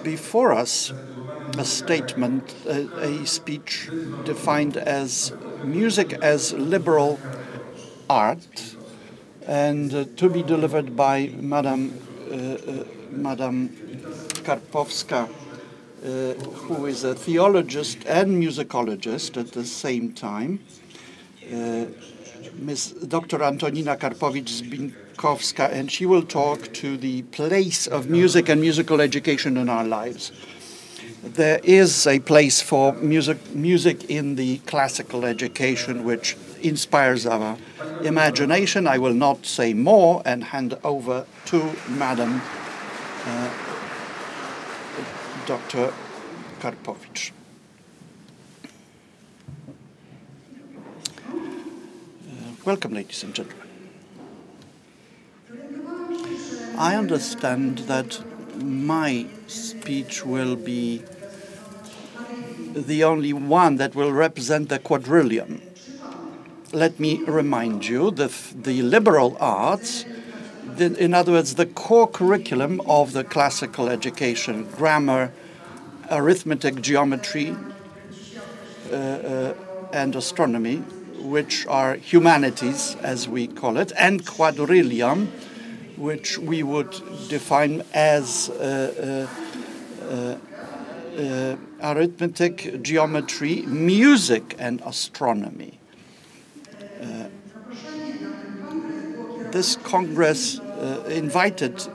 before us a statement, a speech defined as music as liberal art, and to be delivered by Madam Karpowska, who is a theologist and musicologist at the same time. Ms. Dr. Antonina Karpowicz-Zbińkowska, and she will talk to the place of music and musical education in our lives. There is a place for music in the classical education which inspires our imagination. I will not say more and hand over to Madam Dr. Karpowicz. Welcome, ladies and gentlemen. I understand that my speech will be the only one that will represent the quadrillion. Let me remind you that the liberal arts, in other words, the core curriculum of the classical education, grammar, arithmetic, geometry, and astronomy, which are humanities, as we call it, and quadrillium, which we would define as arithmetic, geometry, music, and astronomy. This Congress invited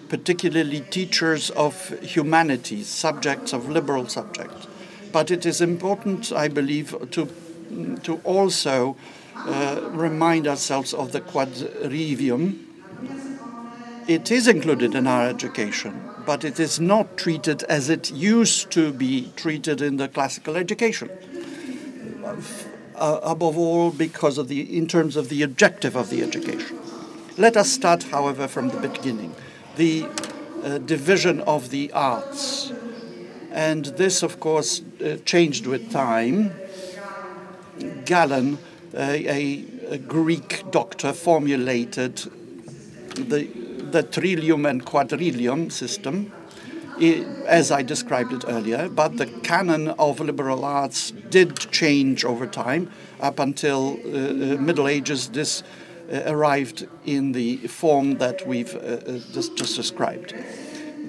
particularly teachers of humanities, subjects of liberal subjects. But it is important, I believe, to also remind ourselves of the quadrivium. It is included in our education, but it is not treated as it used to be treated in the classical education. Above all, because of in terms of the objective of the education. Let us start, however, from the beginning. The division of the arts. And this, of course, changed with time. Galen, a Greek doctor, formulated the trillium and quadrillium system, as I described it earlier, but the canon of liberal arts did change over time. Up until Middle Ages, this arrived in the form that we've just described.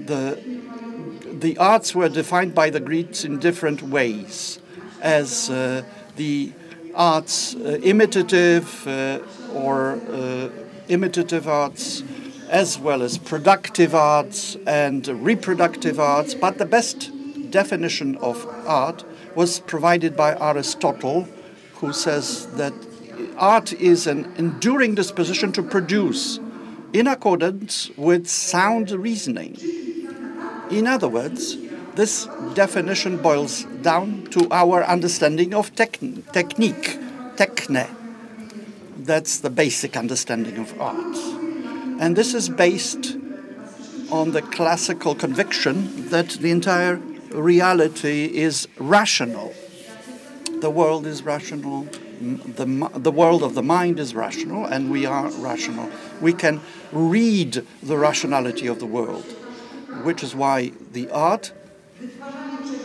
The arts were defined by the Greeks in different ways, as the arts imitative or imitative arts, as well as productive arts and reproductive arts. But the best definition of art was provided by Aristotle, who says that art is an enduring disposition to produce in accordance with sound reasoning. In other words, this definition boils down to our understanding of technique, techne. That's the basic understanding of art. And this is based on the classical conviction that the entire reality is rational. The world is rational, the world of the mind is rational, and we are rational. We can read the rationality of the world, which is why the art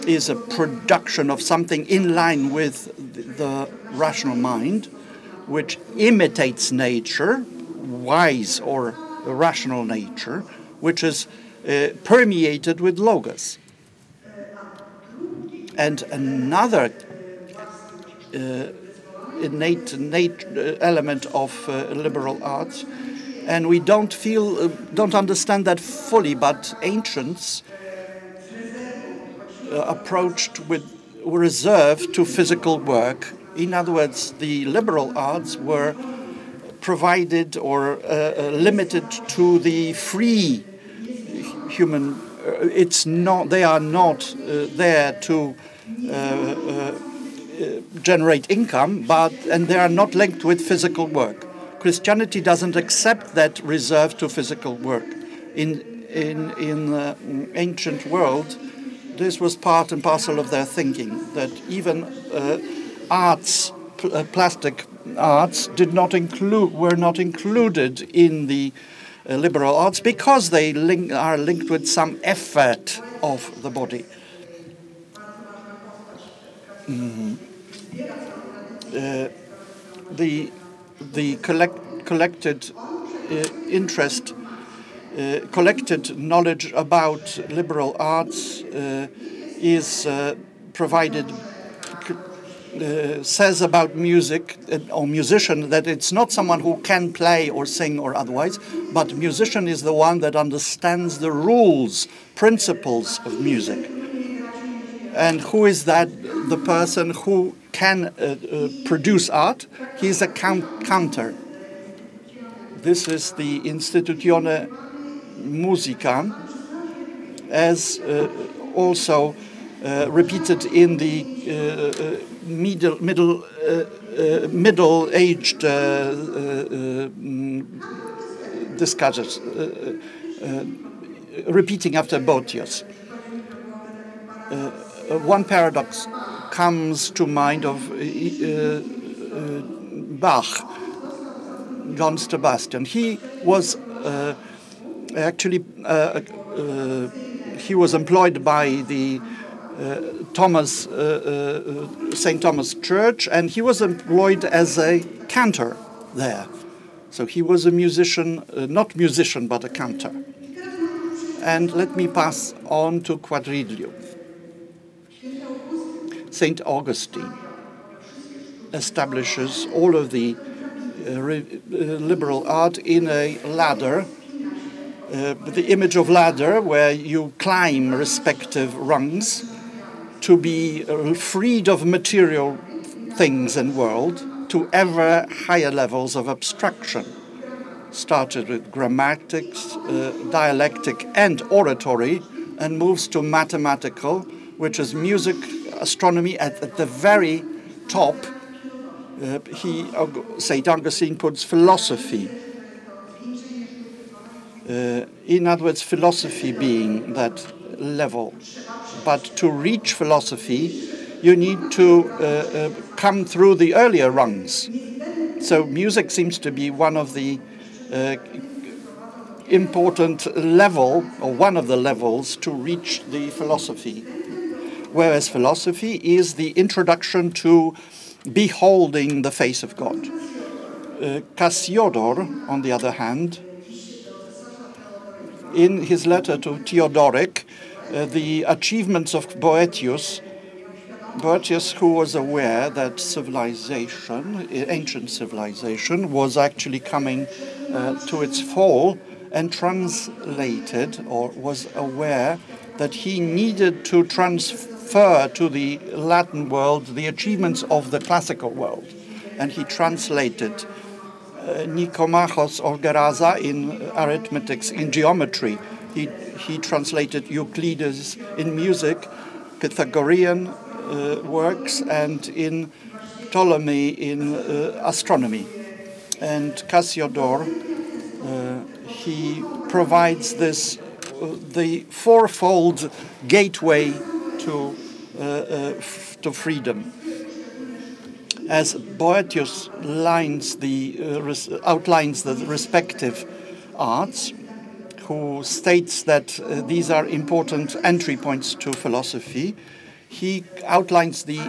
is a production of something in line with the rational mind, which imitates nature, wise or rational nature, which is permeated with logos. And another innate element of liberal arts, and we don't understand that fully, but ancients approached with reserve to physical work. In other words, the liberal arts were provided or limited to the free human. They are not there to generate income, and they are not linked with physical work. Christianity doesn't accept that reserved to physical work. In the ancient world, this was part and parcel of their thinking, that even arts, plastic arts, were not included in the liberal arts because they are linked with some effort of the body. The collected interest, collected knowledge about liberal arts is provided, says about music or musician that it's not someone who can play or sing or otherwise, but musician is the one that understands the rules, principles of music. And who is that? The person who can produce art. He's a counter. This is the Institutione Musica, as also repeated in the middle-aged discussions, repeating after Boetius. One paradox comes to mind of Bach, John Sebastian. He was he was employed by the St. Thomas Church, and he was employed as a cantor there. So he was a musician, not musician, but a cantor. And let me pass on to quadriglio. St. Augustine establishes all of the liberal art in a ladder, the image of ladder where you climb respective rungs to be freed of material things and world to ever higher levels of abstraction. Started with grammatics, dialectic and oratory, and moves to mathematical, which is music, astronomy at the very top. St. Augustine puts philosophy. In other words, philosophy being that level. But to reach philosophy, you need to come through the earlier rungs. So music seems to be one of the important level, or one of the levels, to reach the philosophy. Whereas philosophy is the introduction to beholding the face of God. Cassiodor, on the other hand, in his letter to Theodoric, the achievements of Boetius, who was aware that civilization, ancient civilization, was actually coming to its fall, and translated, or was aware that he needed to transfer to the Latin world the achievements of the classical world. And he translated Nicomachos Orgeraza in arithmetics, in geometry. He translated Euclides in music, Pythagorean works, and in Ptolemy in astronomy. And Cassiodor, he provides this the fourfold gateway to freedom. As Boetius outlines the respective arts, who states that these are important entry points to philosophy, he outlines the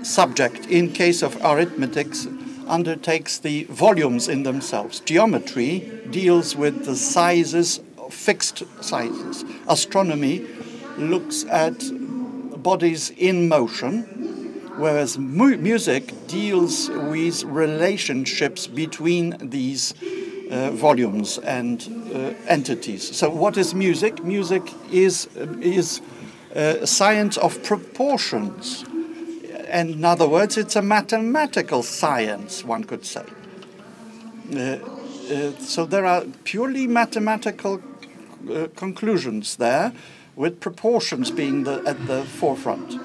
subject. In case of arithmetics, undertakes the volumes in themselves. Geometry deals with the sizes, fixed sizes. Astronomy looks at bodies in motion, whereas music deals with relationships between these volumes and entities. So what is music? Music is a science of proportions. And in other words, it's a mathematical science, one could say. So there are purely mathematical conclusions there, with proportions being at the forefront.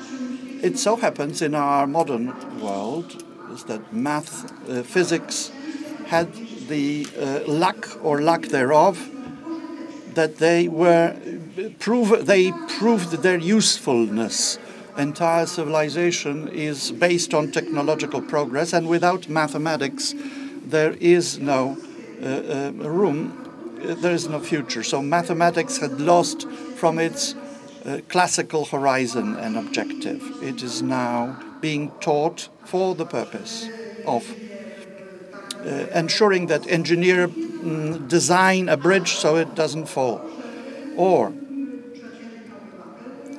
It so happens in our modern world is that math, physics had the lack thereof, that they proved their usefulness. Entire civilization is based on technological progress, and without mathematics, there is no room there is no future. So mathematics had lost from its classical horizon and objective. It is now being taught for the purpose of ensuring that engineer design a bridge so it doesn't fall, or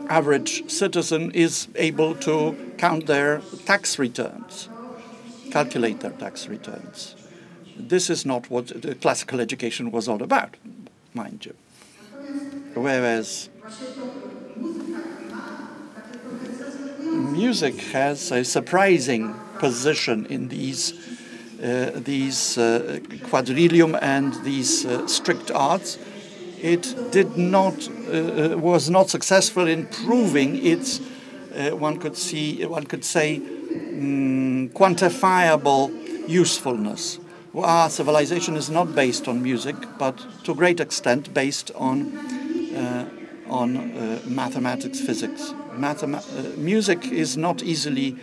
average citizen is able to count their tax returns, calculate their tax returns. This is not what the classical education was all about, mind you. Whereas music has a surprising position in these quadrillium and these strict arts. It was not successful in proving its, one could say, quantifiable usefulness. Our civilization is not based on music, but to a great extent based on mathematics, physics. Music is not easily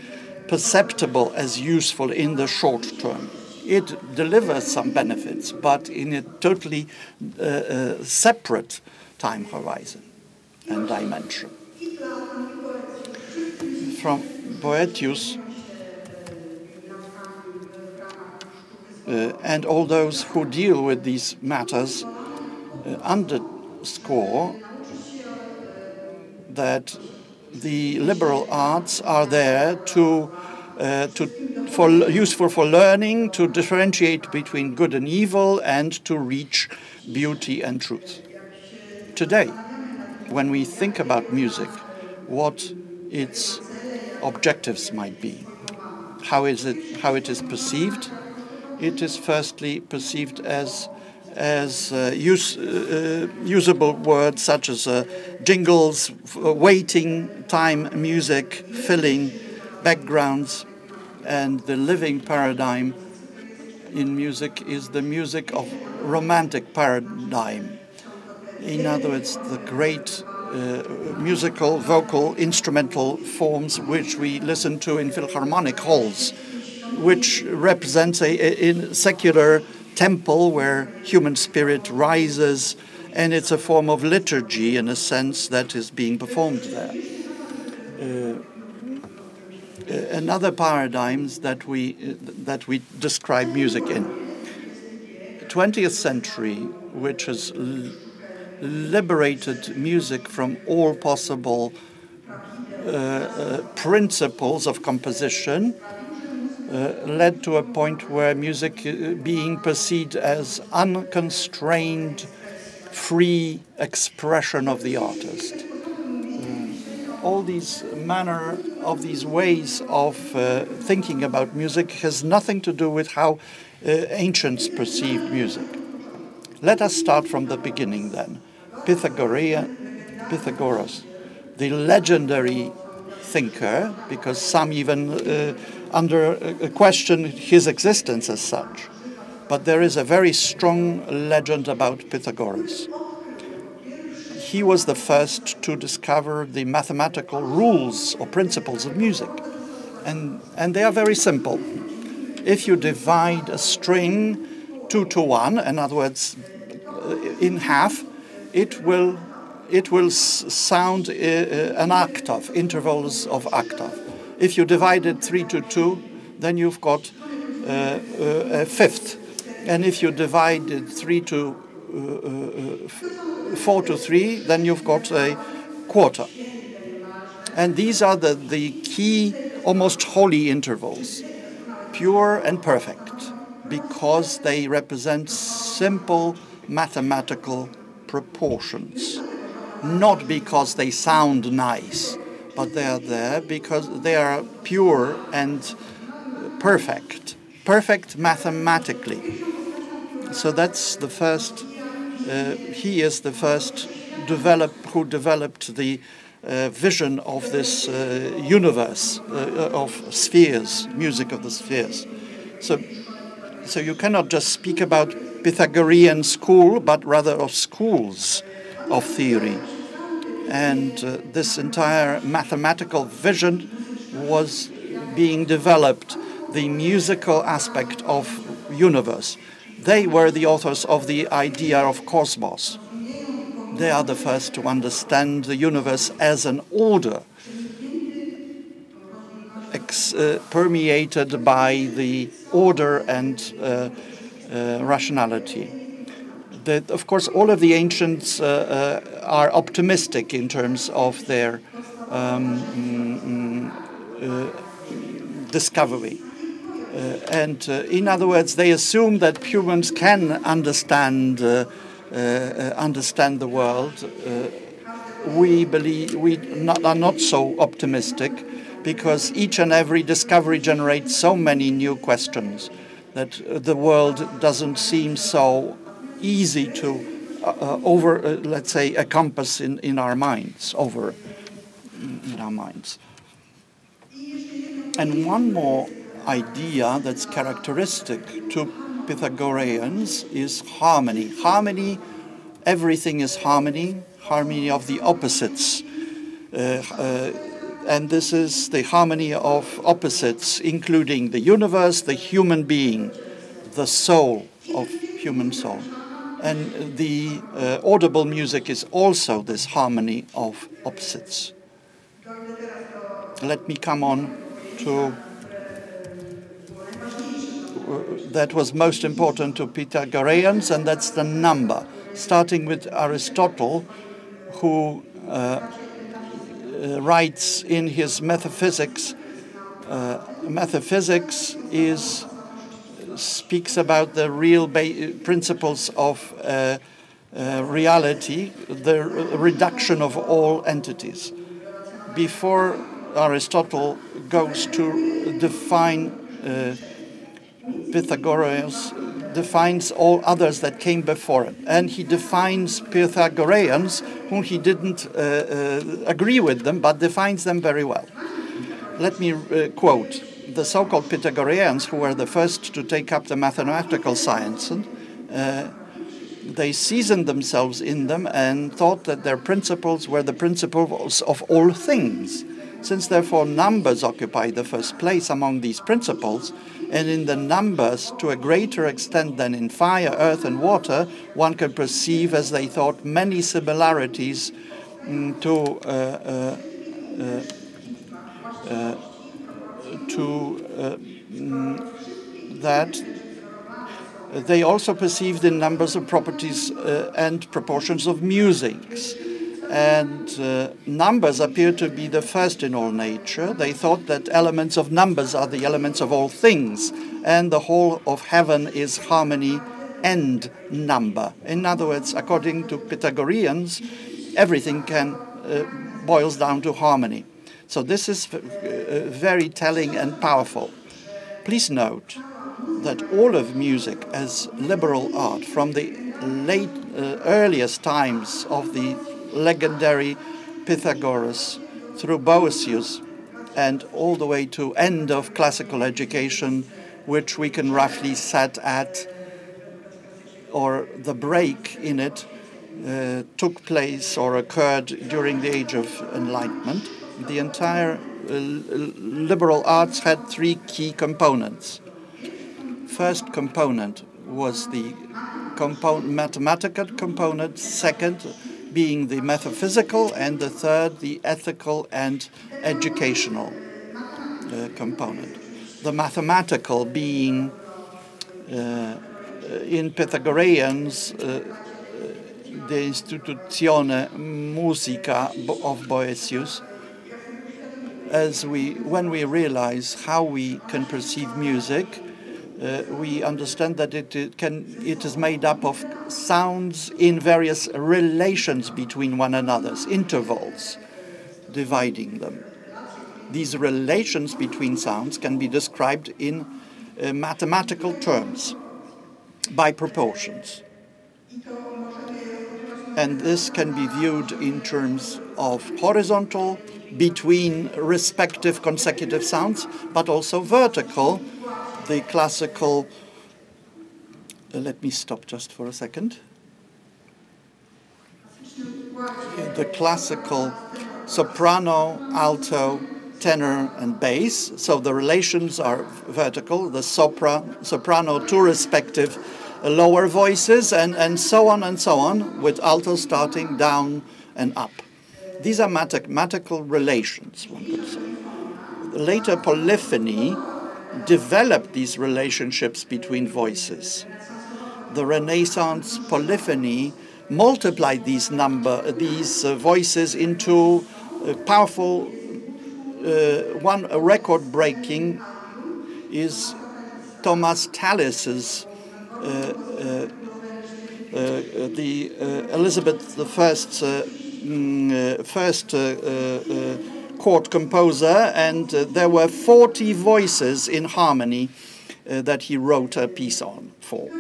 perceptible as useful in the short term. It delivers some benefits, but in a totally separate time horizon and dimension. From Boethius and all those who deal with these matters underscore that the liberal arts are there useful for learning, to differentiate between good and evil, and to reach beauty and truth. Today, when we think about music, what its objectives might be, how it is perceived. It is firstly perceived as usable words such as jingles, waiting time music, filling, backgrounds, and the living paradigm in music is the music of romantic paradigm. In other words, the great musical, vocal, instrumental forms which we listen to in philharmonic halls, which represents a secular temple where human spirit rises, and it's a form of liturgy in a sense that is being performed there. Another paradigms that we describe music in. 20th century, which has liberated music from all possible principles of composition, led to a point where music being perceived as unconstrained, free expression of the artist. All these manner of these ways of thinking about music has nothing to do with how ancients perceived music. Let us start from the beginning then. Pythagoras, the legendary thinker, because some even question his existence as such. But there is a very strong legend about Pythagoras. He was the first to discover the mathematical rules or principles of music. And they are very simple. If you divide a string 2 to 1, in other words, in half, it will sound an octave, intervals of octave. If you divide it 3 to 2, then you've got a fifth. And if you divide it 4 to 3, then you've got a quarter. And these are the key, almost holy intervals, pure and perfect, because they represent simple mathematical proportions. Not because they sound nice, but they are there because they are pure and perfect mathematically. So that's the first, he is the first who developed the vision of this universe of spheres, music of the spheres. So you cannot just speak about Pythagorean school, but rather of schools of theory. And this entire mathematical vision was being developed, the musical aspect of universe. They were the authors of the idea of cosmos. They are the first to understand the universe as an order, permeated by the order and rationality. Of course, all of the ancients are optimistic in terms of their discovery. And in other words, they assume that humans can understand the world. We are not so optimistic, because each and every discovery generates so many new questions that the world doesn't seem so easy to let's say, encompass in our minds, in our minds. And one more idea that's characteristic to Pythagoreans is harmony. Harmony, everything is harmony, harmony of the opposites. And this is the harmony of opposites, including the universe, the human being, the soul of human soul. And the audible music is also this harmony of opposites. Let me come on to that was most important to Pythagoreans, and that's the number. Starting with Aristotle, who writes in his Metaphysics. Metaphysics speaks about the real principles of reality, the reduction of all entities. Before Aristotle goes to define, Pythagoras defines all others that came before it. And he defines Pythagoreans, whom he didn't agree with them, but defines them very well. Let me quote. The so-called Pythagoreans, who were the first to take up the mathematical science, they seasoned themselves in them and thought that their principles were the principles of all things. Since, therefore, numbers occupy the first place among these principles, and in the numbers, to a greater extent than in fire, earth, and water, one can perceive, as they thought, many similarities that they also perceived in numbers of properties and proportions of musics. And numbers appear to be the first in all nature. They thought that elements of numbers are the elements of all things, and the whole of heaven is harmony and number. In other words, according to Pythagoreans, everything boils down to harmony. So this is very telling and powerful. Please note that all of music as liberal art, from the earliest times of the legendary Pythagoras through Boëthius and all the way to end of classical education, which we can roughly set at, or the break in it took place or occurred during the Age of Enlightenment. The entire liberal arts had three key components. First component was the mathematical component, second being the metaphysical, and the third the ethical and educational component. The mathematical being, in Pythagoreans, the Institutione Musica of Boëthius. When we realize how we can perceive music, we understand that it is made up of sounds in various relations between one another, intervals dividing them. These relations between sounds can be described in mathematical terms by proportions. And this can be viewed in terms of horizontal, between respective consecutive sounds, but also vertical. The classical, let me stop just for a second. The classical soprano, alto, tenor, and bass. So the relations are vertical. The soprano, two respective lower voices, and so on, with alto starting down and up. These are mathematical relations, one could say. Later polyphony developed these relationships between voices. The Renaissance polyphony multiplied these voices into powerful. One record-breaking is Thomas Tallis's the Elizabeth I first court composer, and there were 40 voices in harmony that he wrote a piece for.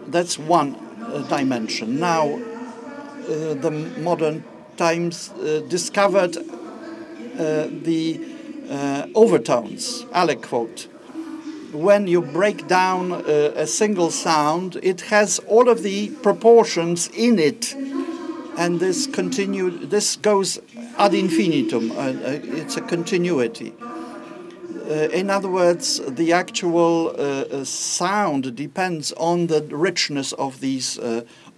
That's one dimension. Now, the modern times discovered the overtones, aliquot. When you break down a single sound, it has all of the proportions in it, and this goes ad infinitum. It's a continuity. In other words, the actual sound depends on the richness of these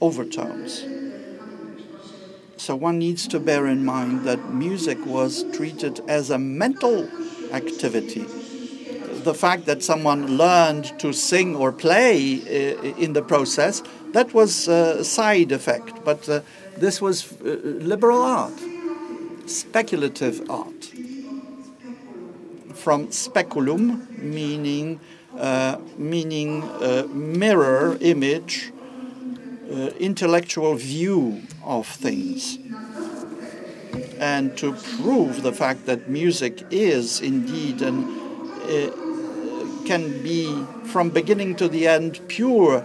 overtones. So one needs to bear in mind that music was treated as a mental activity. The fact that someone learned to sing or play in the process, that was a side effect. But this was liberal art, speculative art. From speculum, meaning mirror, image, intellectual view of things. And to prove the fact that music is indeed and can be from beginning to the end pure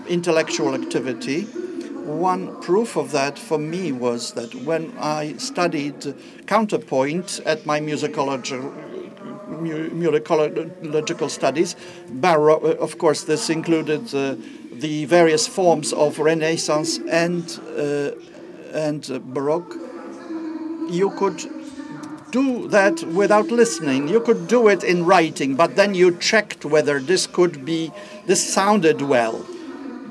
intellectual activity, one proof of that for me was that when I studied counterpoint at my musicological studies, Baroque, of course, this included the various forms of Renaissance and Baroque. You could do that without listening. You could do it in writing, but then you checked whether this sounded well.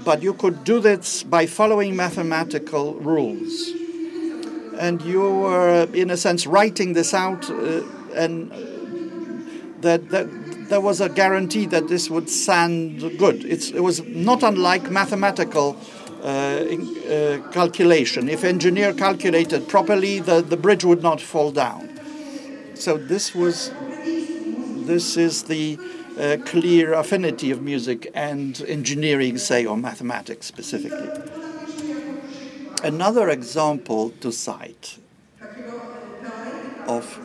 But you could do this by following mathematical rules. And you were, in a sense, writing this out, and that there was a guarantee that this would sound good. It was not unlike mathematical calculation. If engineer calculated properly, the bridge would not fall down. So this is the clear affinity of music and engineering, say, or mathematics specifically. Another example to cite of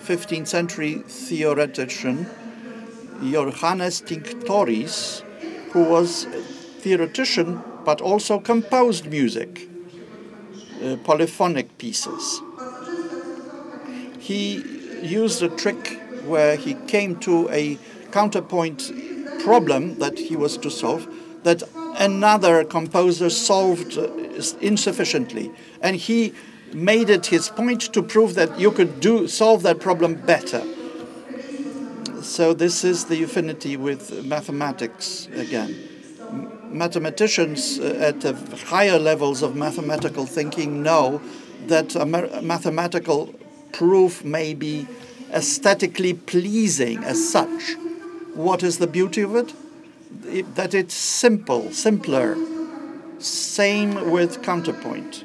15th century theoretician Johannes Tinctoris, who was a theoretician but also composed music, polyphonic pieces. He used a trick where he came to a counterpoint problem that he was to solve that another composer solved insufficiently, and he made it his point to prove that you could solve that problem better. So this is the affinity with mathematics again. Mathematicians at the higher levels of mathematical thinking know that a mathematical proof may be aesthetically pleasing as such. What is the beauty of it? That it's simpler. Same with counterpoint.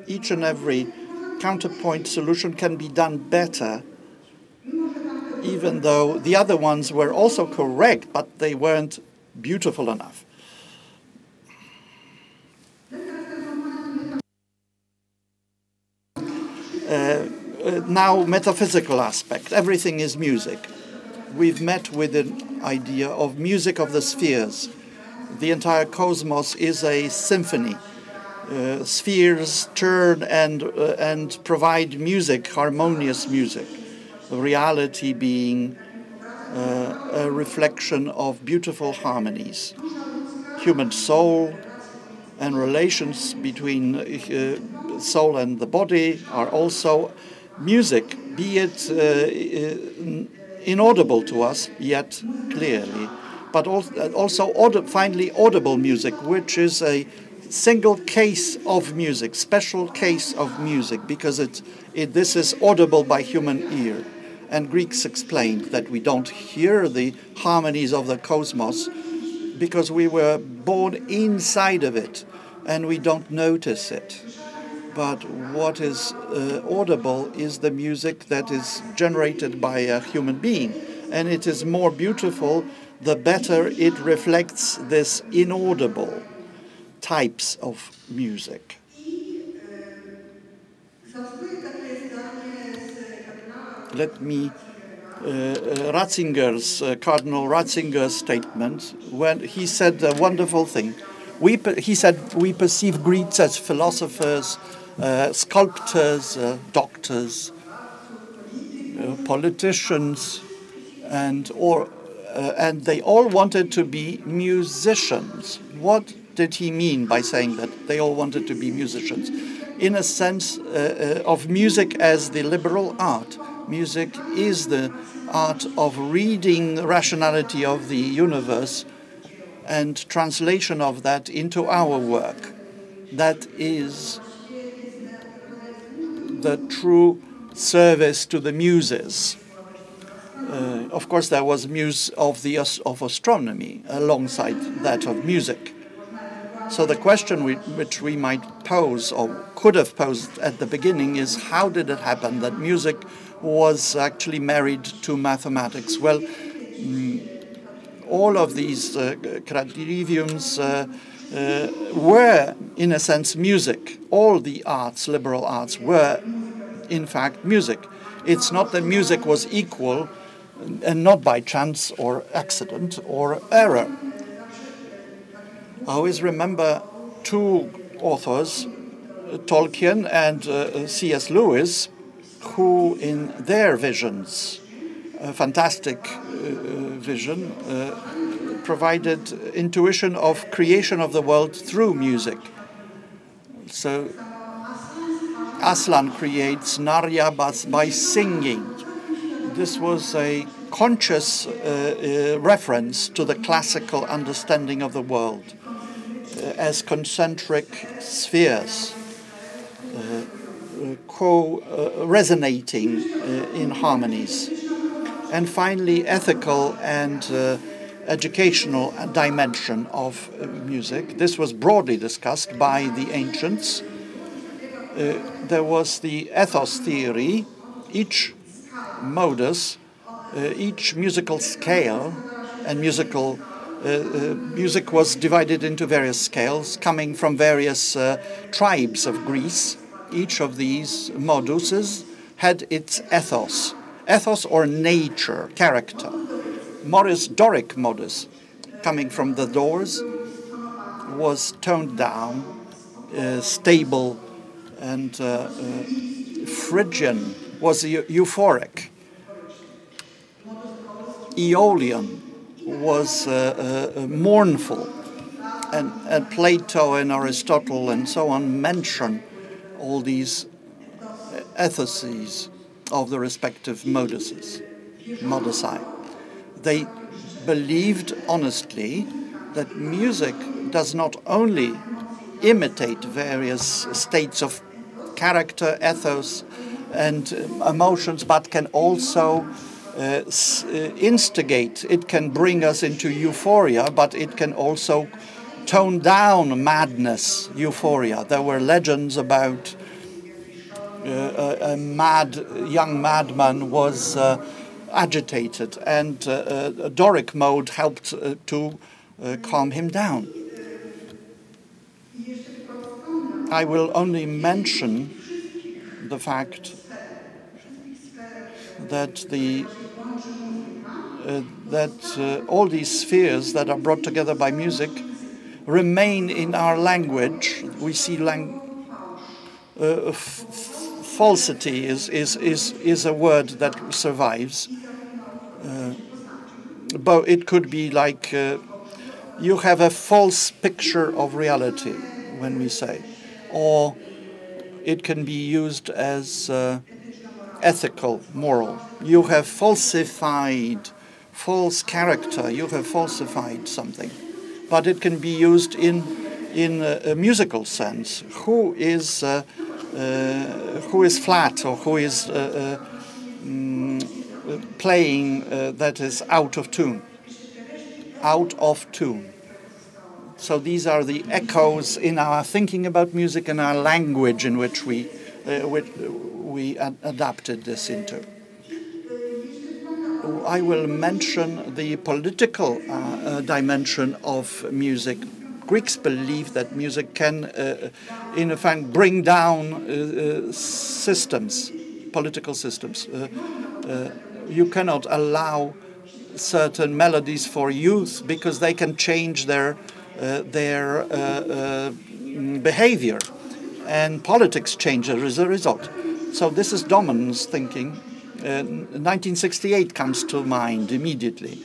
Each and every counterpoint solution can be done better, even though the other ones were also correct, but they weren't beautiful enough. Now, metaphysical aspect. Everything is music. We've met with an idea of music of the spheres. The entire cosmos is a symphony. Spheres turn and provide music, harmonious music. Reality being a reflection of beautiful harmonies. Human soul and relations between soul and the body are also music, be it inaudible to us, yet clearly but also finally audible music, which is a single case of music, special case of music, because this is audible by human ear. And Greeks explained that we don't hear the harmonies of the cosmos because we were born inside of it and we don't notice it. But what is audible is the music that is generated by a human being. And it is more beautiful the better it reflects this inaudible types of music. Let me, Cardinal Ratzinger's statement, when he said a wonderful thing. He said, we perceive Greeks as philosophers, sculptors, doctors, politicians, and they all wanted to be musicians. What did he mean by saying that they all wanted to be musicians? In a sense of music as the liberal art. Music is the art of reading the rationality of the universe and translation of that into our work. That is the true service to the muses. Of course, there was muse of astronomy alongside that of music. So the question which we might pose, or could have posed at the beginning, is how did it happen that music was actually married to mathematics? Well, all of these quadriviums were, in a sense, music. All the arts, liberal arts, were, in fact, music. It's not that music was equal, and not by chance or accident or error. I always remember two authors, Tolkien and C.S. Lewis, who in their visions, a fantastic vision, provided intuition of creation of the world through music. So Aslan creates Narya by singing. This was a conscious reference to the classical understanding of the world as concentric spheres, resonating in harmonies. And finally, ethical and educational dimension of music. This was broadly discussed by the ancients. There was the ethos theory. Each modus, each musical scale and music was divided into various scales coming from various tribes of Greece. Each of these moduses had its ethos or nature, character. Doric modus, coming from the doors, was toned down, stable, and Phrygian was euphoric. Aeolian was mournful, and Plato and Aristotle and so on mention all these ethoses of the respective modusi. They believed honestly that music does not only imitate various states of character, ethos, and emotions, but can also instigate. It can bring us into euphoria, but it can also tone down madness, euphoria. There were legends about a young madman was agitated, and a Doric mode helped to calm him down. I will only mention the fact that all these spheres that are brought together by music remain in our language. We see falsity is a word that survives. But it could be like you have a false picture of reality when we say, or it can be used as ethical, moral. You have falsified false character. You have falsified something. But it can be used in a musical sense. Who is flat, or who is playing that is out of tune? Out of tune. So these are the echoes in our thinking about music and our language in which we adapted this into. I will mention the political dimension of music. Greeks believe that music can, in effect, bring down systems, political systems. You cannot allow certain melodies for youth because they can change their behavior, and politics change as a result. So this is dominance thinking. 1968 comes to mind immediately.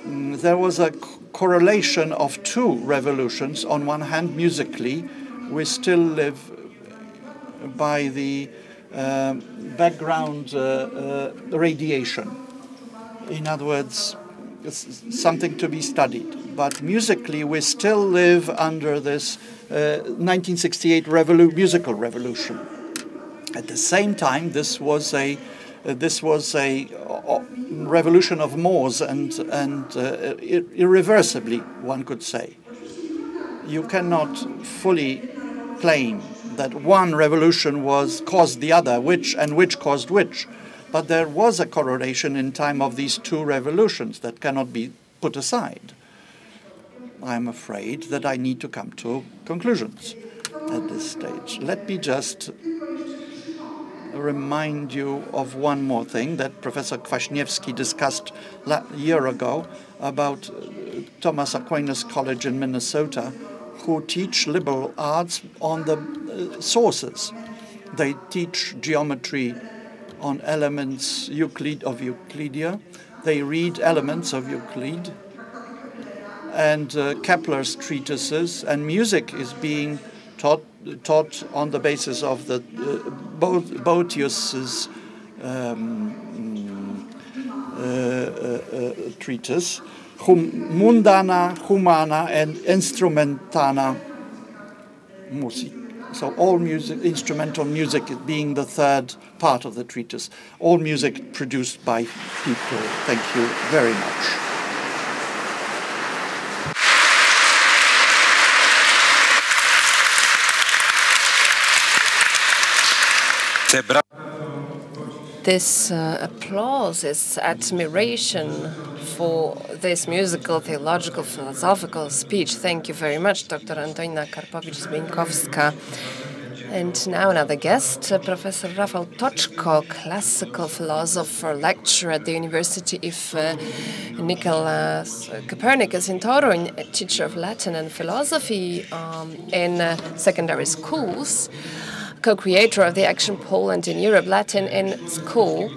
There was a correlation of two revolutions. On one hand, musically, we still live by the background radiation. In other words, it's something to be studied. But musically, we still live under this 1968 musical revolution. At the same time, this was a revolution of mores, and irreversibly, one could say. You cannot fully claim that one revolution caused the other, which caused which. But there was a correlation in time of these two revolutions that cannot be put aside. I'm afraid that I need to come to conclusions at this stage. Let me just remind you of one more thing that Professor Kwaśniewski discussed a year ago about Thomas Aquinas College in Minnesota, who teach liberal arts on the sources. They teach geometry on elements of Euclidia. They read elements of Euclid and Kepler's treatises, and music is being taught on the basis of the Boetius's treatise, Mundana, Humana, and Instrumentana Music. So all music, instrumental music being the third part of the treatise. All music produced by people. Thank you very much. This applause is admiration for this musical, theological, philosophical speech. Thank you very much, Dr. Antonina Karpowicz-Zbińkowska. And now another guest, Professor Rafał Toczko, classical philosopher, lecturer at the University of Nicholas Copernicus in Toruń, a teacher of Latin and philosophy in secondary schools, co-creator of the Action Poland in Europe Latin in School,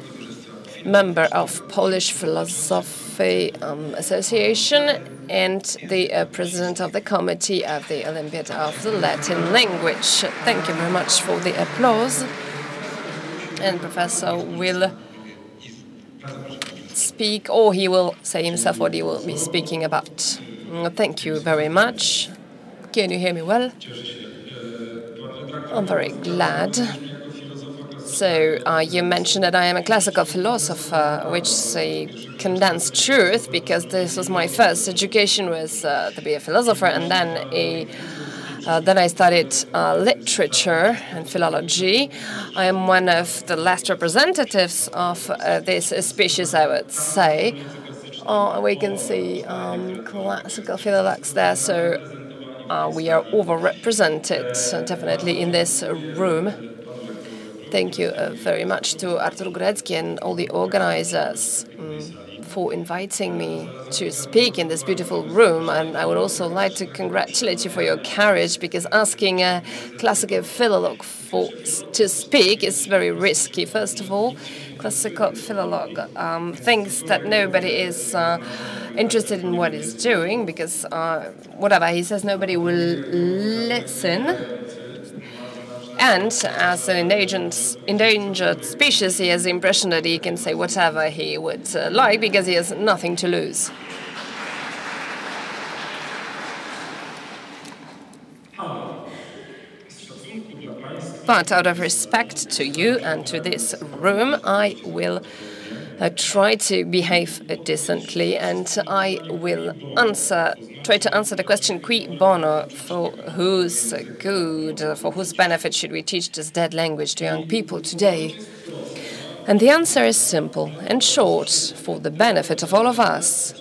member of Polish Philosophy Association, and the president of the committee of the Olympiad of the Latin language. Thank you very much for the applause. And Professor will speak, or he will say himself what he will be speaking about. Thank you very much. Can you hear me well? I'm very glad. So you mentioned that I am a classical philosopher, which is a condensed truth, because this was my first education was to be a philosopher, and then I studied literature and philology. I am one of the last representatives of this species, I would say. We can see classical philologues there, so we are overrepresented, definitely, in this room. Thank you very much to Artur Górecki and all the organizers for inviting me to speak in this beautiful room. And I would also like to congratulate you for your courage, because asking a classical philolog to speak is very risky. First of all, classical philolog thinks that nobody is interested in what he's doing, because whatever he says, nobody will listen. And as an endangered species, he has the impression that he can say whatever he would like because he has nothing to lose. But out of respect to you and to this room, I will try to behave decently, and I will try to answer the question, qui bono, for whose good, for whose benefit should we teach this dead language to young people today? And the answer is simple and short, for the benefit of all of us.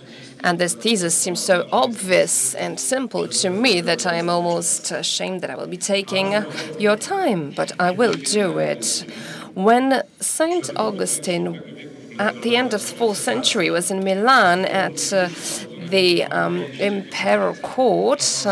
And this thesis seems so obvious and simple to me that I am almost ashamed that I will be taking your time, but I will do it. When Saint Augustine, at the end of the 4th century, was in Milan at the imperial court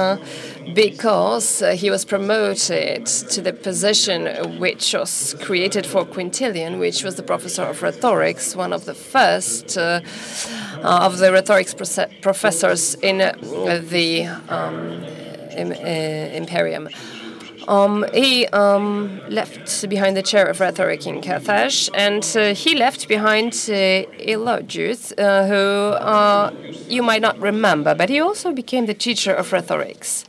because he was promoted to the position which was created for Quintilian, which was the professor of rhetorics, one of the first of the rhetorics professors in the Imperium. He left behind the chair of rhetoric in Carthage, and he left behind Elogius, who you might not remember, but he also became the teacher of rhetorics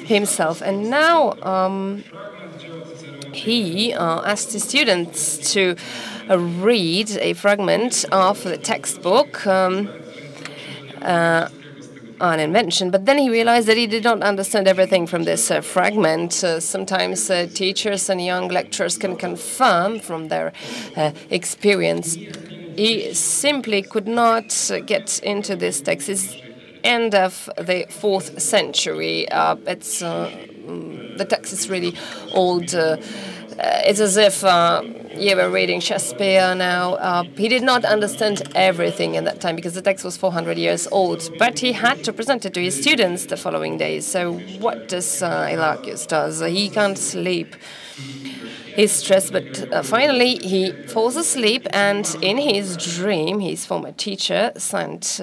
himself. And now he asked his students to read a fragment of the textbook on invention, but then he realized that he did not understand everything from this fragment. Sometimes teachers and young lecturers can confirm from their experience. He simply could not get into this text. It's end of the 4th century. The text is really old. It's as if you were reading Shakespeare now. He did not understand everything in that time because the text was 400 years old, but he had to present it to his students the following days. So what does Elogius does? He can't sleep. He's stressed, but finally he falls asleep, and in his dream, his former teacher, Saint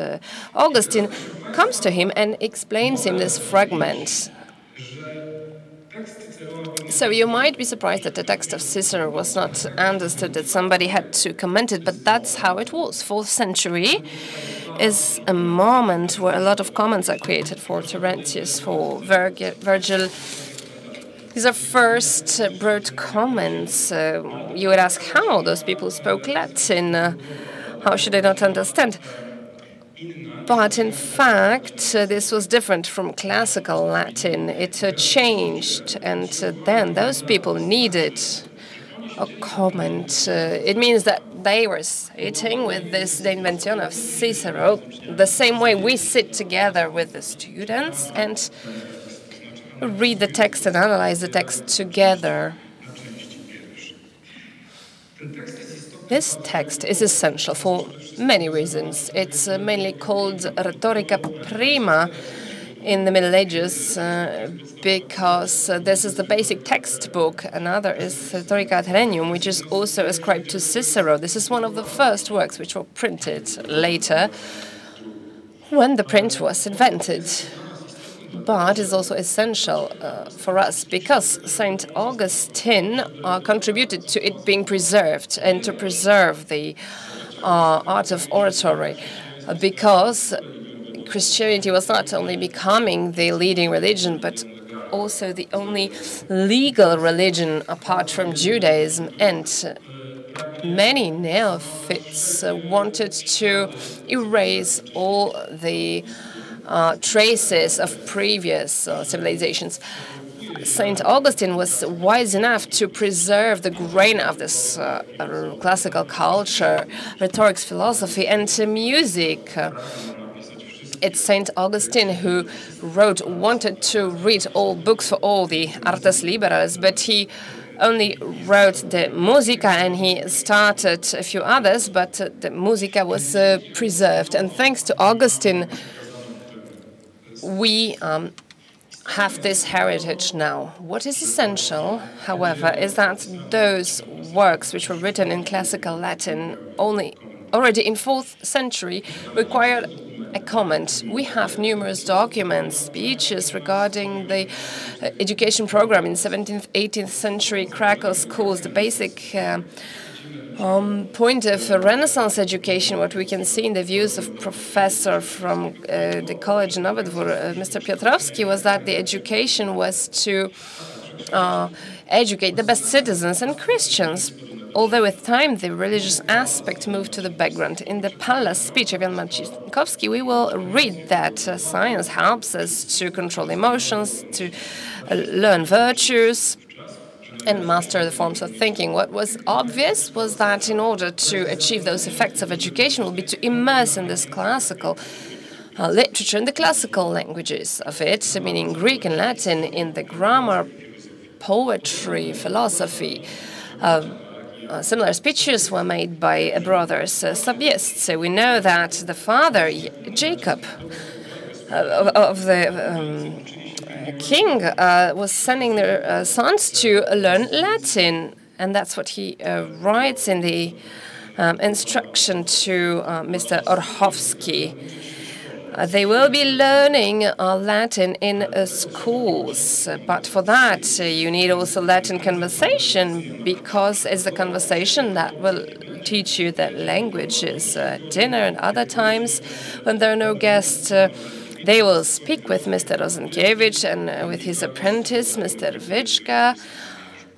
Augustine, comes to him and explains him this fragment. So you might be surprised that the text of Cicero was not understood, that somebody had to comment it, but that's how it was. 4th century is a moment where a lot of comments are created for Terentius, for Virgil. These are first broad comments. You would ask how those people spoke Latin. How should they not understand? But in fact, this was different from classical Latin. It changed, and then those people needed a comment. It means that they were sitting with this De Inventione of Cicero, the same way we sit together with the students and read the text and analyze the text together. This text is essential for many reasons. It's mainly called Rhetorica Prima in the Middle Ages because this is the basic textbook. Another is Rhetorica Athenaeum, which is also ascribed to Cicero. This is one of the first works which were printed later when the print was invented. But it's also essential for us because St. Augustine contributed to it being preserved and to preserve the art of oratory, because Christianity was not only becoming the leading religion, but also the only legal religion apart from Judaism. And many neophytes wanted to erase all the traces of previous civilizations. Saint Augustine was wise enough to preserve the grain of this classical culture, rhetorics, philosophy, and music. It's Saint Augustine who wanted to read all books for all the artes liberales, but he only wrote the Musica, and he started a few others, but the Musica was preserved. And thanks to Augustine, we have this heritage now. What is essential, however, is that those works which were written in classical Latin already in 4th century required a comment. We have numerous documents, speeches regarding the education program in 17th, 18th century Krakow schools, the basic point of Renaissance education, what we can see in the views of professor from the College in Nowodwór, Mr. Piotrowski, was that the education was to educate the best citizens and Christians, although with time the religious aspect moved to the background. In the palace speech of Jan Marcinkowski, we will read that science helps us to control emotions, to learn virtues, and master the forms of thinking. What was obvious was that in order to achieve those effects of education would be to immerse in this classical literature and the classical languages of it, meaning Greek and Latin, in the grammar, poetry, philosophy. Similar speeches were made by brothers Sabiests. So we know that the father, Jacob, of the king was sending their sons to learn Latin, and that's what he writes in the instruction to Mr. Orchowski. They will be learning Latin in schools, but for that you need also Latin conversation, because it's the conversation that will teach you the languages. Dinner and other times when there are no guests, they will speak with Mr. Rosenkiewicz and with his apprentice, Mr. Wyczka,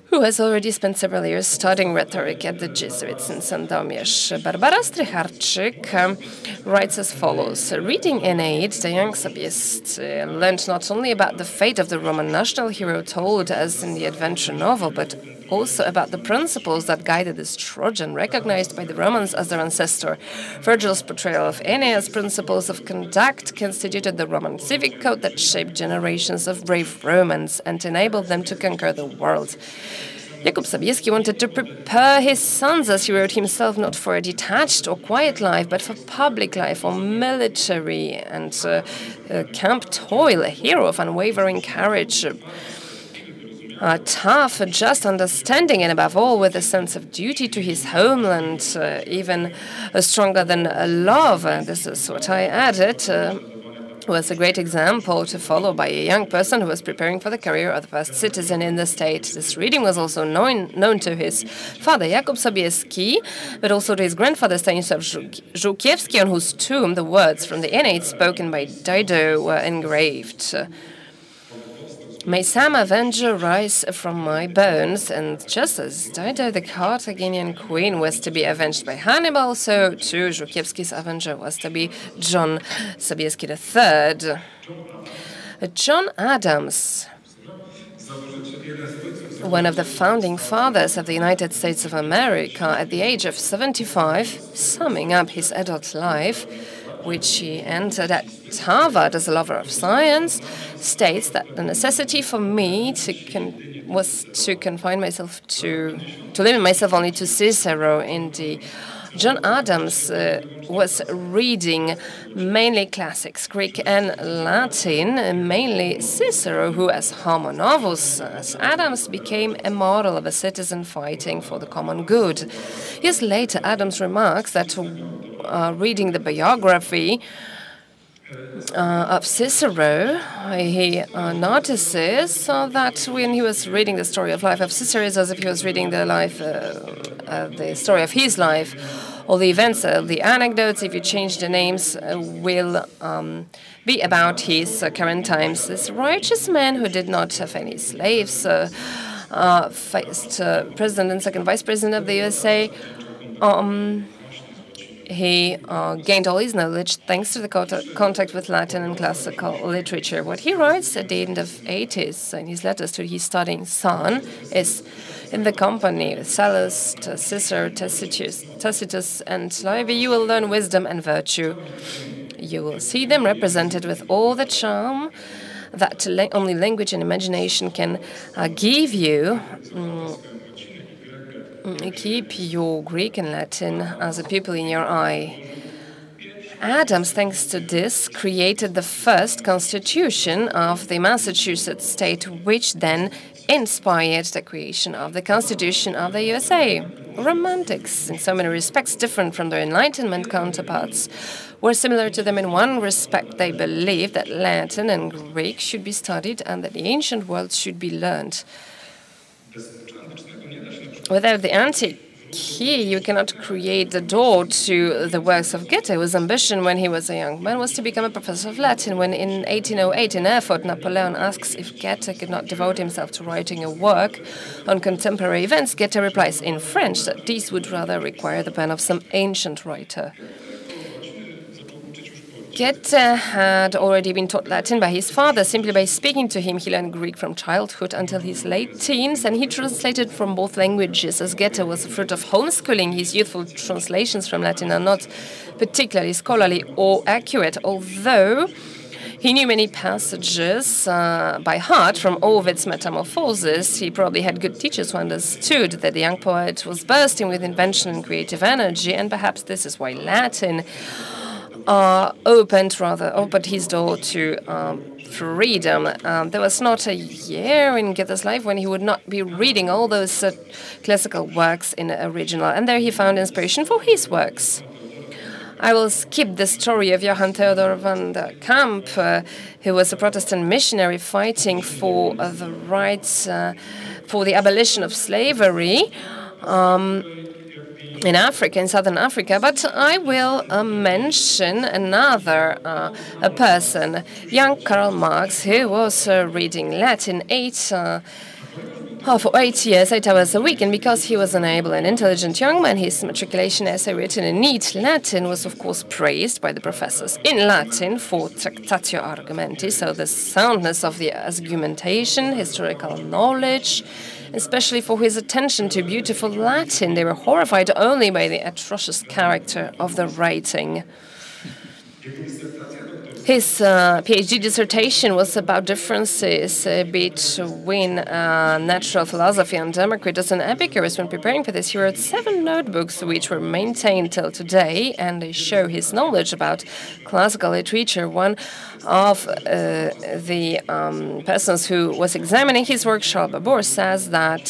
who has already spent several years studying rhetoric at the Jesuits in Sandomierz. Barbara Strycharczyk writes as follows. Reading innate, the young Sabiest learned not only about the fate of the Roman national hero told as in the adventure novel, but also about the principles that guided this Trojan, recognized by the Romans as their ancestor. Virgil's portrayal of Aeneas' principles of conduct constituted the Roman civic code that shaped generations of brave Romans and enabled them to conquer the world. Jakub Sobieski wanted to prepare his sons, as he wrote himself, not for a detached or quiet life, but for public life or military and camp toil, a hero of unwavering courage, tough, just understanding, and above all with a sense of duty to his homeland, even stronger than love. This is what I added. Was a great example to follow by a young person who was preparing for the career of the first citizen in the state. This reading was also known to his father, Jakub Sobieski, but also to his grandfather, Stanisław Żółkiewski, on whose tomb the words from the Aeneid spoken by Dido were engraved. May some avenger rise from my bones, and just as Dido, the Carthaginian queen, was to be avenged by Hannibal, so too Żółkiewski's avenger was to be John Sobieski III. John Adams, one of the founding fathers of the United States of America, at the age of 75, summing up his adult life, which he entered at Harvard as a lover of science, states that the necessity for me was to confine myself to limit myself only to Cicero in the John Adams was reading mainly classics, Greek and Latin, mainly Cicero, who as homo novus, as Adams, became a model of a citizen fighting for the common good. Years later, Adams remarks that reading the biography of Cicero, he notices that when he was reading the story of life of Cicero, it's as if he was reading the story of his life. All the events, the anecdotes, if you change the names, will be about his current times. This righteous man who did not have any slaves, first president and second vice president of the USA, he gained all his knowledge thanks to the contact with Latin and classical literature. What he writes at the end of 80s in his letters to his studying son is, in the company with Sallust, Cicero, Tacitus, and Livy, you will learn wisdom and virtue. You will see them represented with all the charm that only language and imagination can give you. Keep your Greek and Latin as a pupil in your eye. Adams, thanks to this, created the first constitution of the Massachusetts state, which then inspired the creation of the Constitution of the USA. Romantics, in so many respects different from their Enlightenment counterparts, were similar to them in one respect. They believed that Latin and Greek should be studied and that the ancient world should be learned. Without the antique key, you cannot create the door to the works of Goethe, whose ambition when he was a young man was to become a professor of Latin. When in 1808 in Erfurt, Napoleon asks if Goethe could not devote himself to writing a work on contemporary events, Goethe replies in French that these would rather require the pen of some ancient writer. Goethe had already been taught Latin by his father. Simply by speaking to him, he learned Greek from childhood until his late teens, and he translated from both languages. As Goethe was the fruit of homeschooling, his youthful translations from Latin are not particularly scholarly or accurate, although he knew many passages by heart from Ovid's Metamorphoses. He probably had good teachers who understood that the young poet was bursting with invention and creative energy, and perhaps this is why Latin opened his door to freedom. There was not a year in Goethe's life when he would not be reading all those classical works in the original, and there he found inspiration for his works. I will skip the story of Johann Theodor van der Kamp, who was a Protestant missionary fighting for the rights, for the abolition of slavery in Africa, in southern Africa, but I will mention another person, young Karl Marx, who was reading Latin for 8 years, 8 hours a week, and because he was an able and intelligent young man, his matriculation essay written in neat Latin was of course praised by the professors in Latin for tractatio argumenti, so the soundness of the argumentation, historical knowledge, especially for his attention to beautiful Latin. They were horrified only by the atrocious character of the writing. His PhD dissertation was about differences between natural philosophy and Democritus and Epicurus. When preparing for this, he wrote 7 notebooks which were maintained till today, and they show his knowledge about classical literature. One of the persons who was examining his work, Charles Babur, says that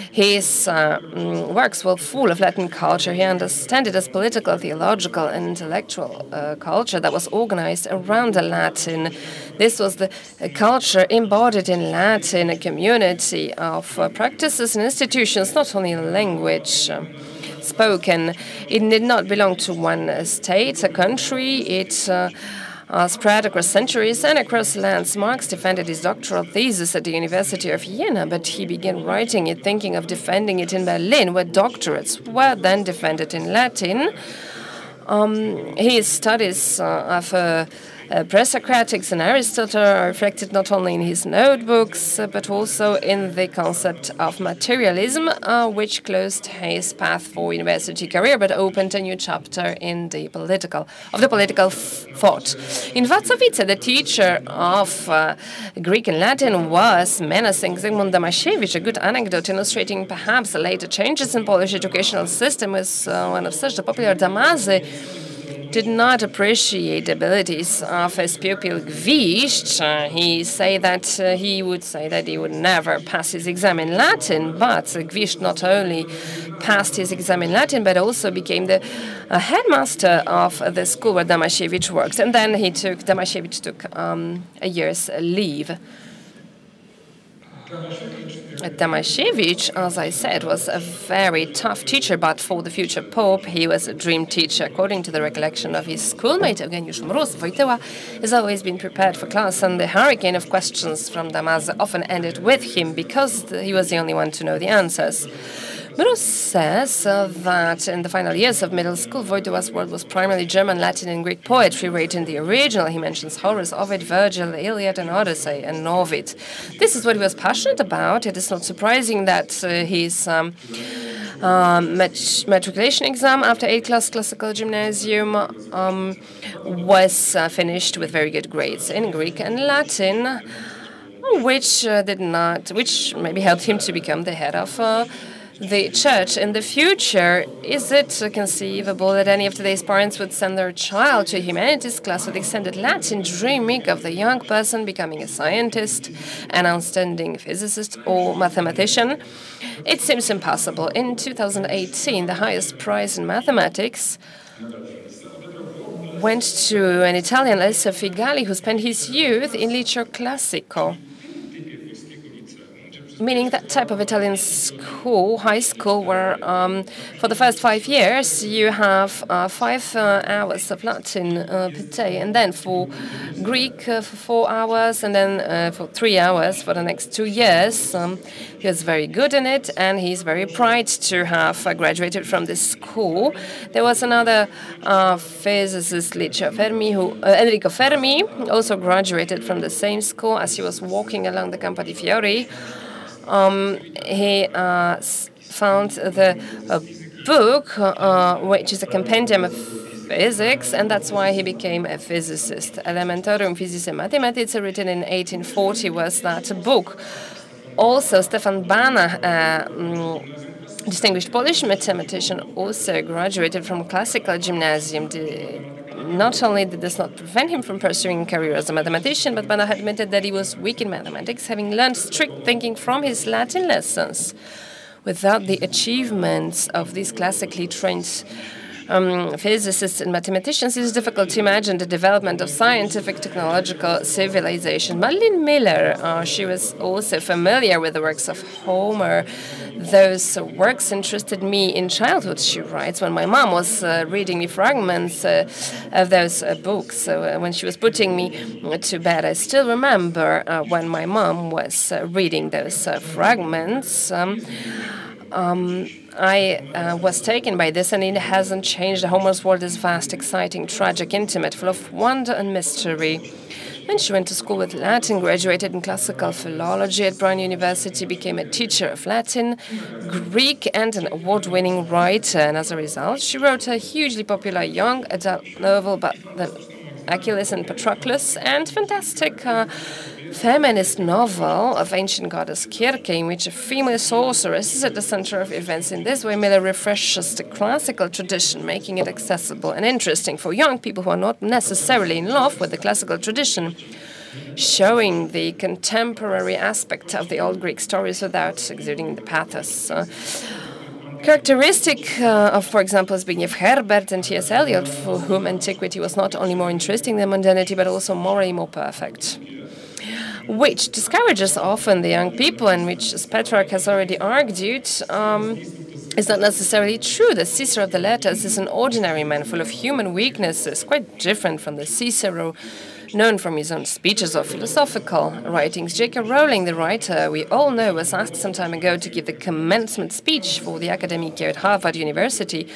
his works were full of Latin culture. He understood it as political, theological, and intellectual culture that was organized around the Latin. This was the culture embodied in Latin, a community of practices and institutions, not only a language spoken. It did not belong to one state, a country. It spread across centuries and across lands. Marx defended his doctoral thesis at the University of Vienna, but he began writing it thinking of defending it in Berlin, where doctorates were then defended in Latin. His studies of pre-Socratics and Aristotle are reflected not only in his notebooks, but also in the concept of materialism, which closed his path for university career, but opened a new chapter in the political thought. In Warszawice, the teacher of Greek and Latin was menacing Zygmunt Damasiewicz. A good anecdote illustrating perhaps the later changes in Polish educational system was one of such. The popular Damazy did not appreciate the abilities of his pupil Gwiszcz. He would say that he would never pass his exam in Latin, but Gwiszcz not only passed his exam in Latin, but also became the headmaster of the school where Damasiewicz works. And then Damasiewicz took a year's leave. Damasiewicz, as I said, was a very tough teacher, but for the future Pope, he was a dream teacher. According to the recollection of his schoolmate, Eugeniusz Mróz, Wojtyła has always been prepared for class, and the hurricane of questions from Damazy often ended with him because he was the only one to know the answers. Mróz says that in the final years of middle school, Wojtyła's world was primarily German, Latin, and Greek poetry read in the original. He mentions Horace, Ovid, Virgil, Iliad, and Odyssey, and Norwid. This is what he was passionate about. It is not surprising that his matriculation exam after 8th class classical gymnasium was finished with very good grades in Greek and Latin, which maybe helped him to become the head of the church in the future? Is it conceivable that any of today's parents would send their child to a humanities class with extended Latin, dreaming of the young person becoming a scientist, an outstanding physicist or mathematician? It seems impossible. In 2018, the highest prize in mathematics went to an Italian, Alessio Figali, who spent his youth in Liceo Classico, meaning that type of Italian school, high school, where for the first 5 years you have 5 hours of Latin per day, and then for Greek for 4 hours, and then for 3 hours for the next 2 years. He was very good in it, and he's very proud to have graduated from this school. There was another physicist, Enrico Fermi, also graduated from the same school. As he was walking along the Campo di Fiori, he found the book, which is a compendium of physics, and that's why he became a physicist. Elementorium Physicae Mathematicae, written in 1840, was that book. Also, Stefan Bana, distinguished Polish mathematician, also graduated from classical gymnasium. Not only did this not prevent him from pursuing a career as a mathematician, but Bana admitted that he was weak in mathematics, having learned strict thinking from his Latin lessons. Without the achievements of these classically trained physicists and mathematicians, it is difficult to imagine the development of scientific technological civilization. Madeline Miller, she was also familiar with the works of Homer. Those works interested me in childhood, she writes, when my mom was reading me fragments of those books. So when she was putting me to bed, I still remember when my mom was reading those fragments. I was taken by this, and it hasn't changed. Homer's world is vast, exciting, tragic, intimate, full of wonder and mystery. Then she went to school with Latin, graduated in classical philology at Brown University, became a teacher of Latin, Greek, and an award-winning writer. And as a result, she wrote a hugely popular young adult novel about the Achilles and Patroclus, and fantastic feminist novel of ancient goddess Kirke, in which a female sorceress is at the center of events. In this way, Miller refreshes the classical tradition, making it accessible and interesting for young people who are not necessarily in love with the classical tradition, showing the contemporary aspect of the old Greek stories without exuding the pathos. Characteristic of, for example, Zbigniew Herbert and T.S. Eliot, for whom antiquity was not only more interesting than modernity, but also morally more perfect, which discourages often the young people, and which, as Petrarch has already argued, is not necessarily true. The Cicero of the letters is an ordinary man full of human weaknesses, quite different from the Cicero known from his own speeches or philosophical writings. J.K. Rowling, the writer we all know, was asked some time ago to give the commencement speech for the academic year at Harvard University,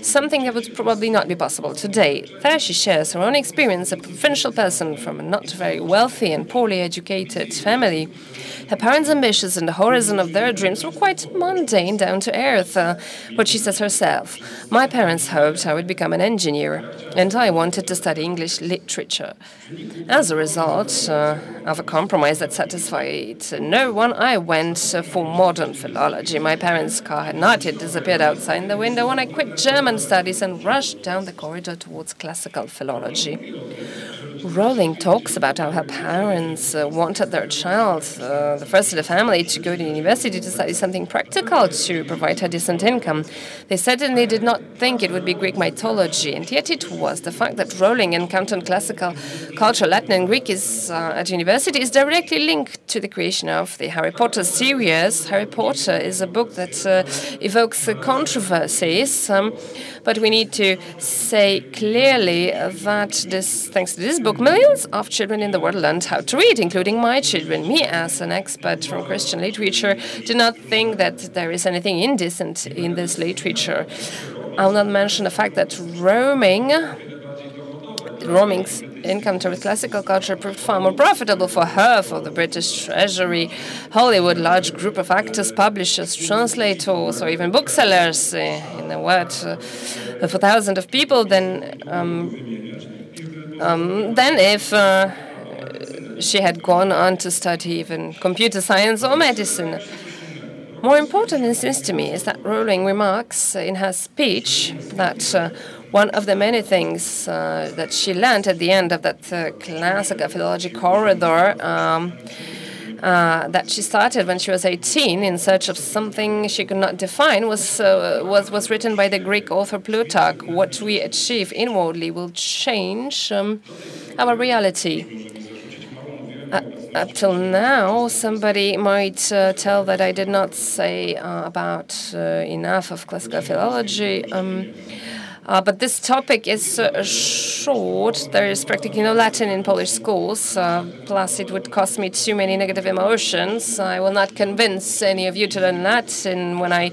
something that would probably not be possible today. There she shares her own experience, a provincial person from a not very wealthy and poorly educated family. Her parents' ambitions and the horizon of their dreams were quite mundane, down to earth. But she says herself, "My parents hoped I would become an engineer, and I wanted to study English literature. As a result of a compromise that satisfied no one, I went for modern philology. My parents' car had not yet disappeared outside the window when I quit German studies and rushed down the corridor towards classical philology." Rowling talks about how her parents wanted their child, the first of the family, to go to university to study something practical to provide her decent income. They certainly did not think it would be Greek mythology, and yet it was. The fact that Rowling encountered classical culture, Latin and Greek, at university is directly linked to the creation of the Harry Potter series. Harry Potter is a book that evokes controversies, but we need to say clearly that thanks to this book, millions of children in the world learned how to read, including my children. Me, as an expert from Christian literature, do not think that there is anything indecent in this literature. I'll not mention the fact that Rowling's encounter with classical culture proved far more profitable for her, for the British Treasury, Hollywood, large group of actors, publishers, translators, or even booksellers, in a word, for thousands of people, than if she had gone on to study even computer science or medicine. More important, it seems to me, is that Rowling remarks in her speech that one of the many things that she learned at the end of that classical philology corridor that she started when she was 18 in search of something she could not define was written by the Greek author Plutarch. What we achieve inwardly will change our reality. Up till now, somebody might tell that I did not say about enough of classical philology. But this topic is short. There is practically no Latin in Polish schools, plus it would cost me too many negative emotions. I will not convince any of you to learn Latin when I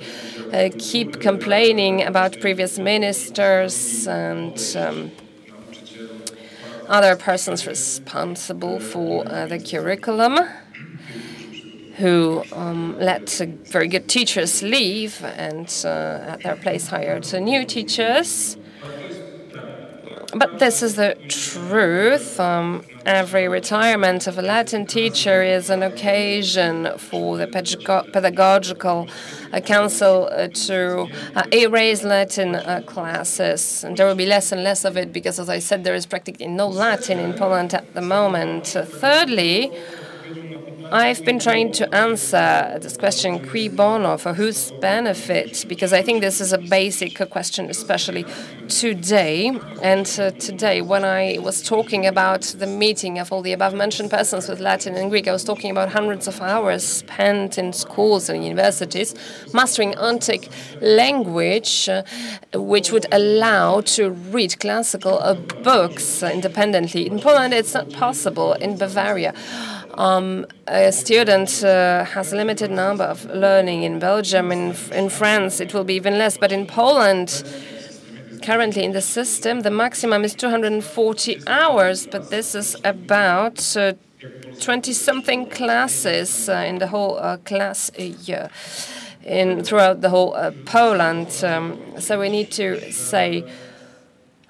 keep complaining about previous ministers and other persons responsible for the curriculum who let very good teachers leave and at their place hired new teachers. But this is the truth. Every retirement of a Latin teacher is an occasion for the pedagogical council to erase Latin classes. And there will be less and less of it because, as I said, there is practically no Latin in Poland at the moment. Thirdly, I've been trying to answer this question, cui bono, for whose benefit, because I think this is a basic question, especially today. And today, when I was talking about the meeting of all the above-mentioned persons with Latin and Greek, I was talking about hundreds of hours spent in schools and universities mastering antique language, which would allow to read classical books independently. In Poland, it's not possible. In Bavaria, a student has a limited number of learning. In Belgium, in France, it will be even less. But in Poland, currently in the system, the maximum is 240 hours. But this is about 20-something classes in the whole class year, throughout the whole Poland. So we need to say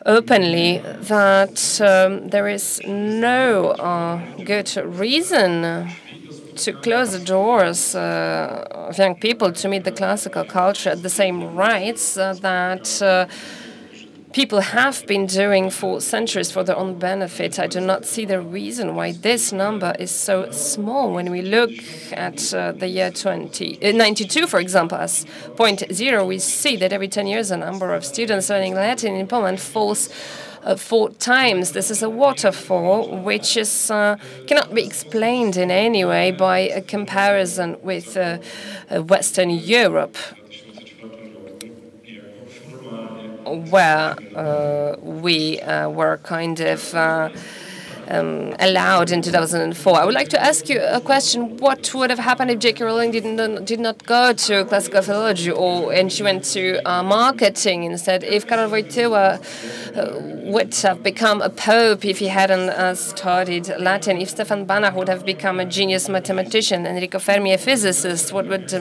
openly that there is no good reason to close the doors of young people to meet the classical culture at the same rights that people have been doing for centuries for their own benefit. I do not see the reason why this number is so small. When we look at the year 92, for example, as 0.0, we see that every 10 years the number of students learning Latin in Poland falls 4 times. This is a waterfall which is cannot be explained in any way by a comparison with Western Europe, where we were kind of allowed in 2004. I would like to ask you a question. What would have happened if J.K. Rowling did not go to classical philology and she went to marketing instead? If Karol Wojtyła would have become a pope if he hadn't studied Latin, if Stefan Banach would have become a genius mathematician, Enrico Fermi a physicist, what would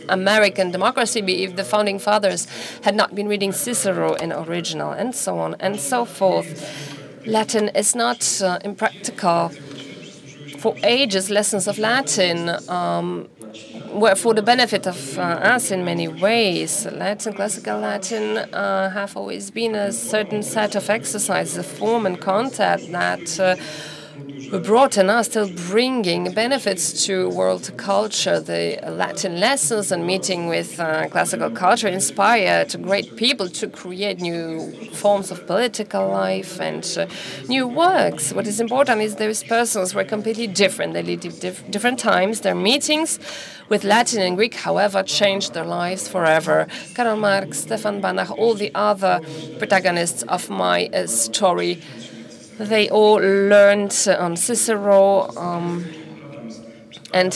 American democracy be if the founding fathers had not been reading Cicero in original, and so on and so forth? Latin is not impractical. For ages, lessons of Latin were for the benefit of us in many ways. Latin, classical Latin, have always been a certain set of exercises, a form and content that brought and are still bringing benefits to world culture. The Latin lessons and meeting with classical culture inspired great people to create new forms of political life and new works. What is important is those persons were completely different. They lived different times. Their meetings with Latin and Greek, however, changed their lives forever. Karl Marx, Stefan Banach, all the other protagonists of my story, they all learned Cicero and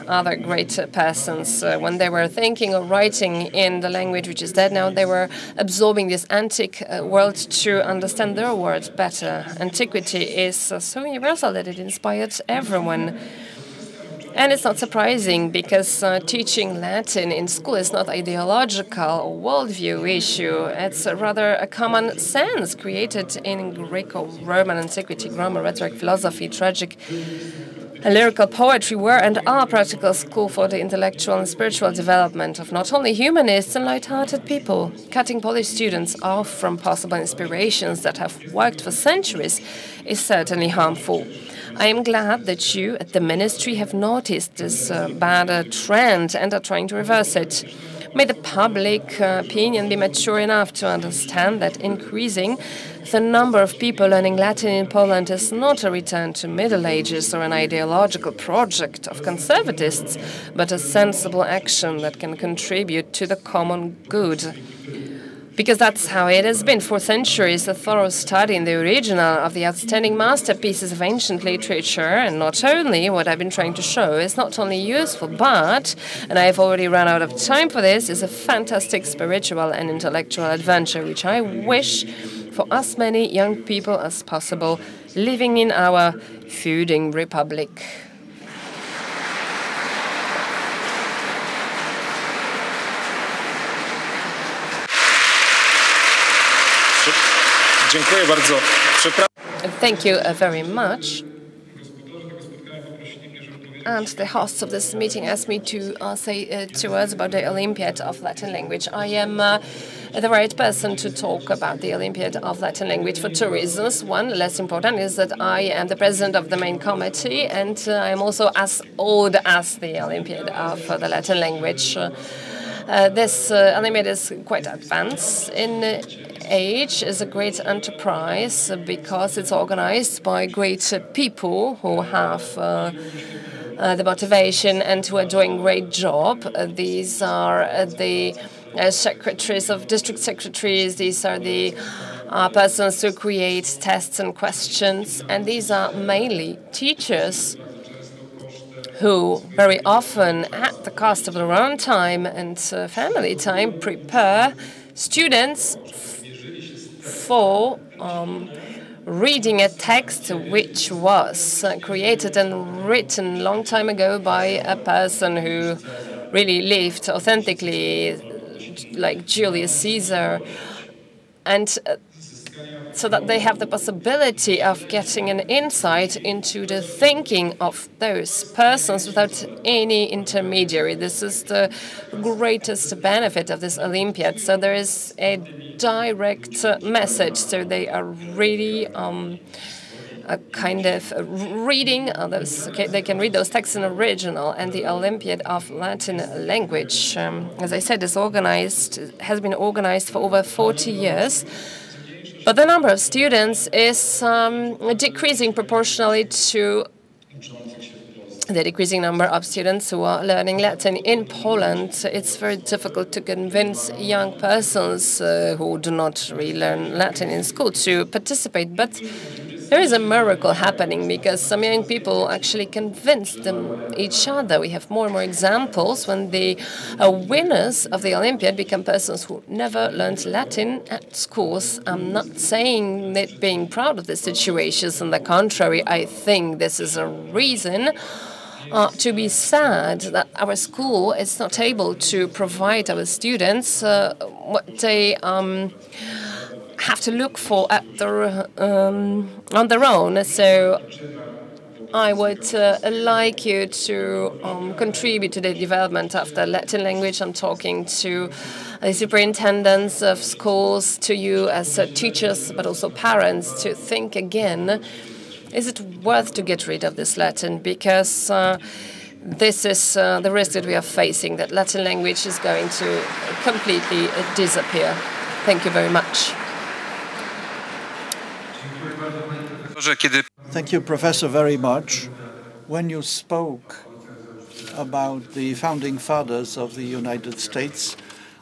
other great persons. When they were thinking or writing in the language which is dead now, they were absorbing this antique world to understand their world better. Antiquity is so universal that it inspired everyone. And it's not surprising because teaching Latin in school is not ideological or worldview issue. It's rather a common sense created in Greco-Roman antiquity, grammar, rhetoric, philosophy, tragic lyrical poetry were and are practical school for the intellectual and spiritual development of not only humanists and light-hearted people. Cutting Polish students off from possible inspirations that have worked for centuries is certainly harmful. I am glad that you at the ministry have noticed this bad trend and are trying to reverse it. May the public opinion be mature enough to understand that increasing the number of people learning Latin in Poland is not a return to Middle Ages or an ideological project of conservatists, but a sensible action that can contribute to the common good. Because that's how it has been for centuries, a thorough study in the original of the outstanding masterpieces of ancient literature, and not only what I've been trying to show is not only useful, but, and I've already run out of time for this, is a fantastic spiritual and intellectual adventure, which I wish for as many young people as possible living in our feuding republic. Thank you very much. And the hosts of this meeting asked me to say 2 words about the Olympiad of Latin language. I am the right person to talk about the Olympiad of Latin language for 2 reasons. One, less important, is that I am the president of the main committee, and I'm also as old as the Olympiad of the Latin language. This Olympiad is quite advanced in age, is a great enterprise because it's organized by great people who have the motivation and who are doing great job. These are the secretaries of district secretaries. These are the persons who create tests and questions, and these are mainly teachers who very often, at the cost of their own time and family time, prepare students for reading a text which was created and written a long time ago by a person who really lived authentically, like Julius Caesar, and so that they have the possibility of getting an insight into the thinking of those persons without any intermediary. This is the greatest benefit of this Olympiad. So there is a direct message. So they are really a kind of reading those. Okay, they can read those texts in original, and the Olympiad of Latin language, as I said, has been organized for over 40 years. But the number of students is decreasing proportionally to the decreasing number of students who are learning Latin in Poland. It's very difficult to convince young persons who do not really learn Latin in school to participate. But there is a miracle happening because some young people actually convince each other. We have more and more examples when the winners of the Olympiad become persons who never learned Latin at schools. I'm not saying that being proud of the situations. On the contrary, I think this is a reason to be sad that our school is not able to provide our students what they have to look for on their own. So I would like you to contribute to the development of the Latin language. I'm talking to the superintendents of schools, to you as teachers, but also parents, to think again, is it worth to get rid of this Latin? Because this is the risk that we are facing, that Latin language is going to completely disappear. Thank you very much. Thank you, Professor, very much. When you spoke about the founding fathers of the United States,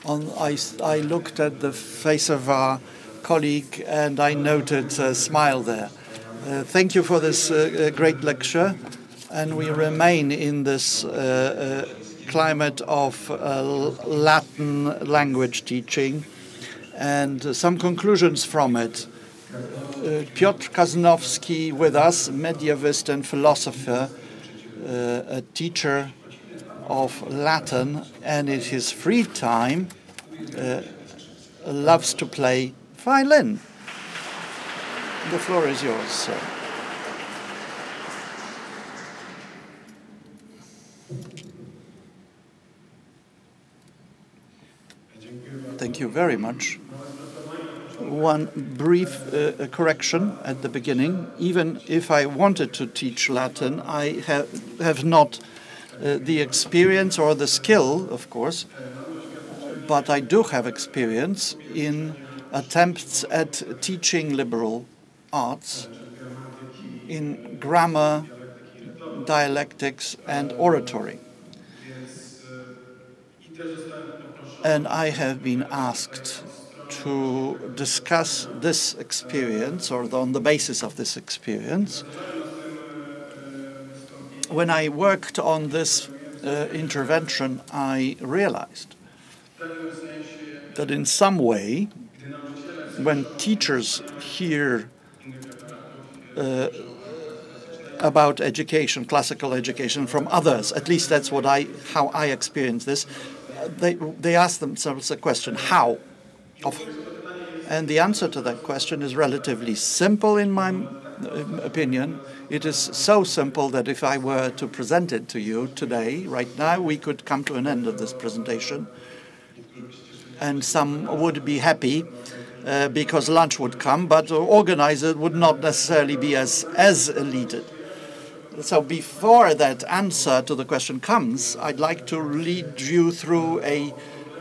I looked at the face of our colleague and I noted a smile there. Thank you for this great lecture, and we remain in this climate of Latin language teaching and some conclusions from it. Piotr Kaznowski with us, medievist and philosopher, a teacher of Latin, and in his free time loves to play violin. The floor is yours, sir. Thank you very much. One brief correction at the beginning. Even if I wanted to teach Latin, I have not the experience or the skill, of course, but I do have experience in attempts at teaching liberal arts in grammar, dialectics, and oratory. And I have been asked to discuss this experience, or on the basis of this experience. When I worked on this intervention, I realized that in some way, when teachers hear about education, classical education, from others, at least that's what how I experience this, they ask themselves the question, how? And the answer to that question is relatively simple in my opinion. It is so simple that if I were to present it to you today, right now, we could come to an end of this presentation. And some would be happy because lunch would come, but the organizer would not necessarily be as elated. So before that answer to the question comes, I'd like to lead you through a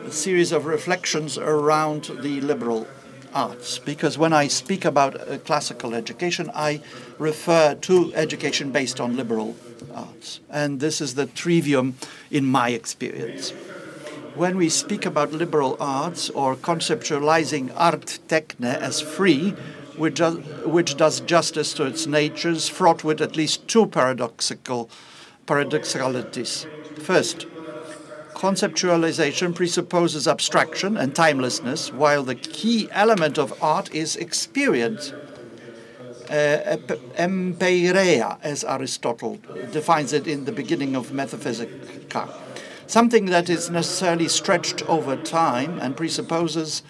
series of reflections around the liberal arts. Because when I speak about classical education, I refer to education based on liberal arts. And this is the trivium in my experience. When we speak about liberal arts or conceptualizing art techne as free, which does justice to its natures, fraught with at least two paradoxalities. First, conceptualization presupposes abstraction and timelessness, while the key element of art is experience, empeireia, as Aristotle defines it in the beginning of Metaphysica. Something that is necessarily stretched over time and presupposes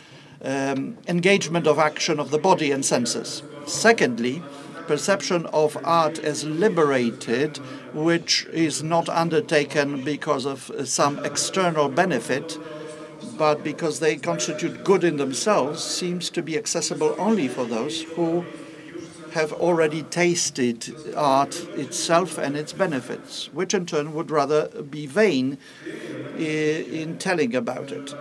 engagement of action of the body and senses. Secondly, perception of art as liberated, which is not undertaken because of some external benefit, but because they constitute good in themselves, seems to be accessible only for those who have already tasted art itself and its benefits, which in turn would rather be vain in telling about it.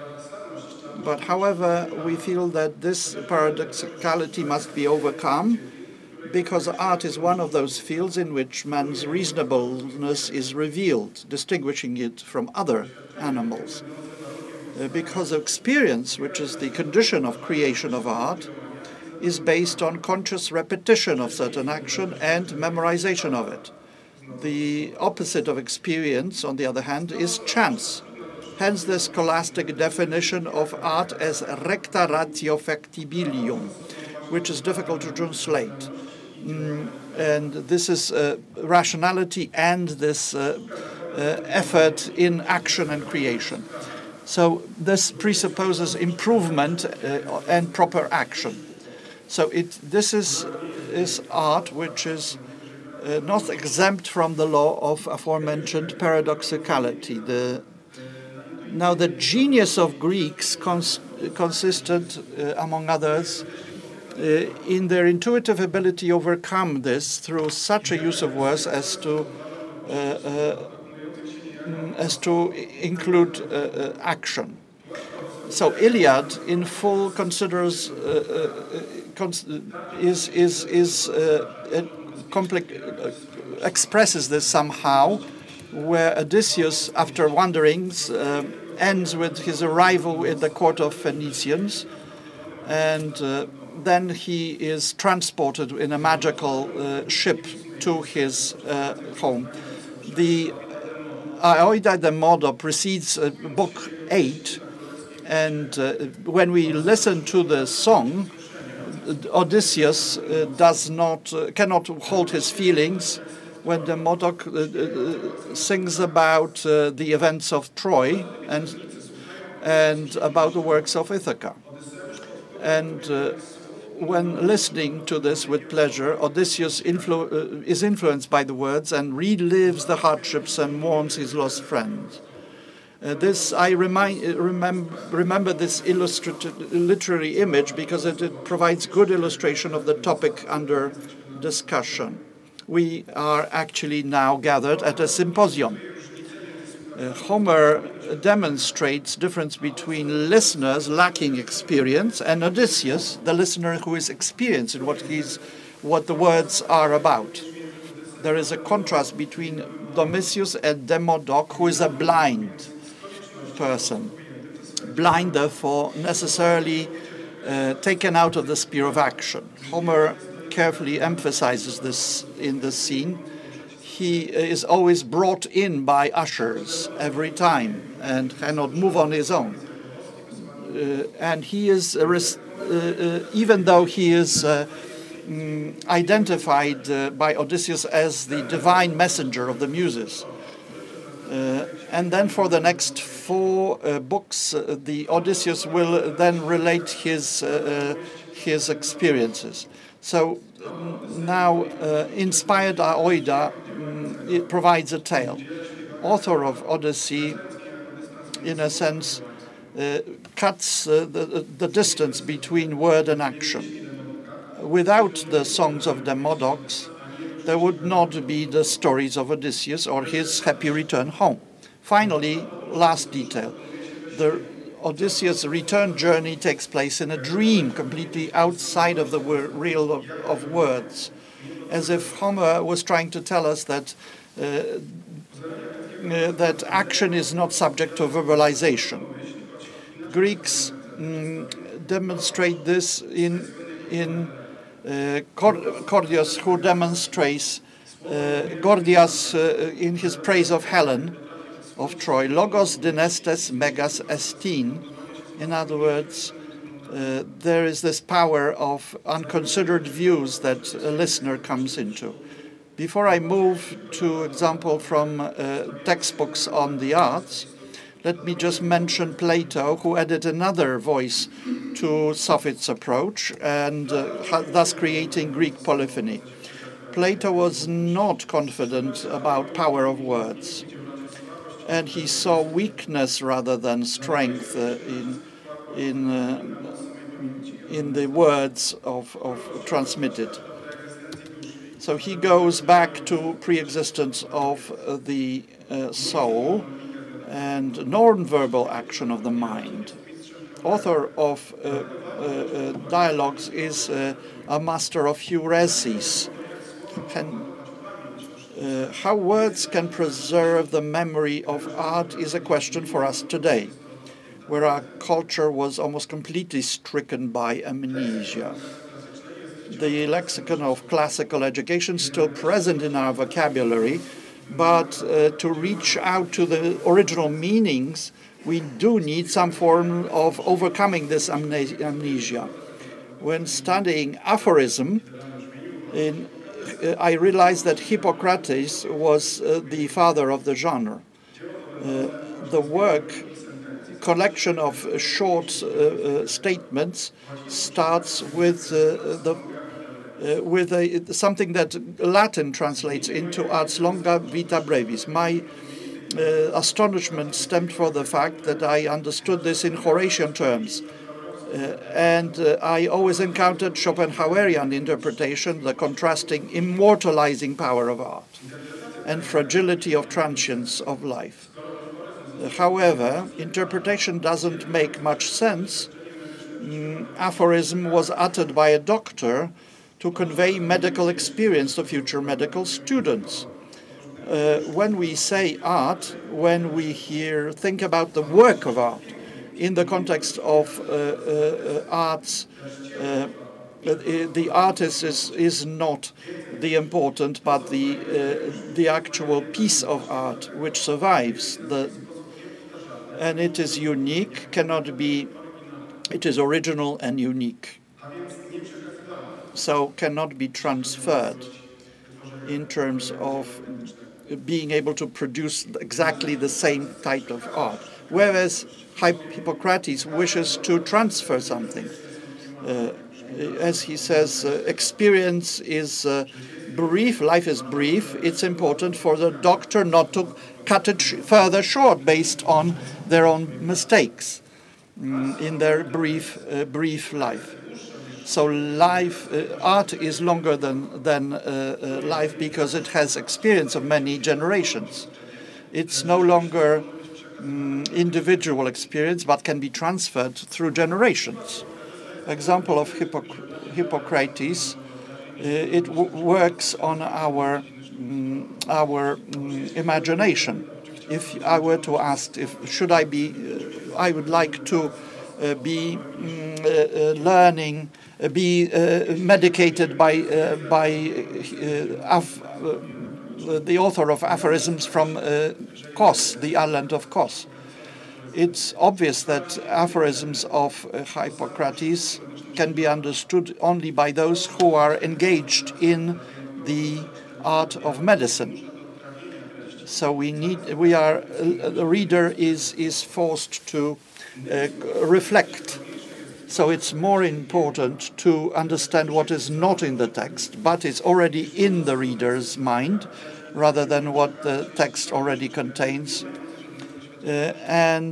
But however, we feel that this paradoxicality must be overcome, because art is one of those fields in which man's reasonableness is revealed, distinguishing it from other animals. Because experience, which is the condition of creation of art, is based on conscious repetition of certain action and memorization of it. The opposite of experience, on the other hand, is chance. Hence the scholastic definition of art as recta ratio factibilium, which is difficult to translate. And this is rationality and this effort in action and creation. So this presupposes improvement and proper action. So this is art which is not exempt from the law of aforementioned paradoxicality. Now the genius of Greeks consisted, among others, in their intuitive ability to overcome this through such a use of words as to include action. So Iliad, in full, considers expresses this somehow, where Odysseus, after wanderings, ends with his arrival at the court of Phoenicians, and then he is transported in a magical ship to his home. The Aoida de Modo precedes Book 8, and when we listen to the song, Odysseus cannot hold his feelings when the Modoc sings about the events of Troy and about the works of Ithaca. And when listening to this with pleasure, Odysseus is influenced by the words and relives the hardships and mourns his lost friends. I remember this literary image because it provides good illustration of the topic under discussion. We are actually now gathered at a symposium. Homer demonstrates difference between listeners lacking experience and Odysseus, the listener who is experienced in what the words are about. There is a contrast between Domitius and Demodoc, who is a blind person, blind therefore necessarily taken out of the sphere of action. Homer carefully emphasizes this in the scene. He is always brought in by ushers every time and cannot move on his own. And he is, even though he is identified by Odysseus as the divine messenger of the Muses. And then for the next 4 books, the Odysseus will then relate his experiences. So now, inspired Aoida, it provides a tale. Author of Odyssey, in a sense, cuts the distance between word and action. Without the songs of Demodocs, there would not be the stories of Odysseus or his happy return home. Finally, last detail. The Odysseus' return journey takes place in a dream, completely outside of the realm of words, as if Homer was trying to tell us that that action is not subject to verbalization. Greeks demonstrate this in Gordias, who demonstrates Gordias in his praise of Helen of Troy, logos dynestes megas estin. In other words, there is this power of unconsidered views that a listener comes into. Before I move to example from textbooks on the arts, let me just mention Plato, who added another voice to Sophist's approach and thus creating Greek polyphony. Plato was not confident about power of words, and he saw weakness rather than strength in the words of transmitted. So he goes back to pre-existence of the soul and non-verbal action of the mind. Author of dialogues is a master of heuresis. How words can preserve the memory of art is a question for us today, where our culture was almost completely stricken by amnesia. The lexicon of classical education is still present in our vocabulary, but to reach out to the original meanings, we do need some form of overcoming this amnesia. When studying aphorism, I realized that Hippocrates was the father of the genre. The work, collection of short statements, starts with something that Latin translates into ars longa, vita brevis. My astonishment stemmed from the fact that I understood this in Horatian terms. And I always encountered Schopenhauerian interpretation, the contrasting, immortalizing power of art and fragility of transience of life. However, interpretation doesn't make much sense. Aphorism was uttered by a doctor to convey medical experience to future medical students. When we say art, when we think about the work of art in the context of arts, the artist is not the important, but the actual piece of art which survives. And it is unique, it is original and unique. So cannot be transferred in terms of being able to produce exactly the same type of art. Whereas Hippocrates wishes to transfer something. As he says, experience is life is brief, it's important for the doctor not to cut it further short based on their own mistakes in their brief life. So art is longer than life because it has experience of many generations. It's no longer individual experience, but can be transferred through generations. Example of Hippocrates, it works on our imagination. If I were to ask, I would like to be learning, be medicated by the author of aphorisms from Kos, the island of Kos. It's obvious that aphorisms of Hippocrates can be understood only by those who are engaged in the art of medicine. So the reader is forced to reflect. So it's more important to understand what is not in the text, but it's already in the reader's mind, rather than what the text already contains. A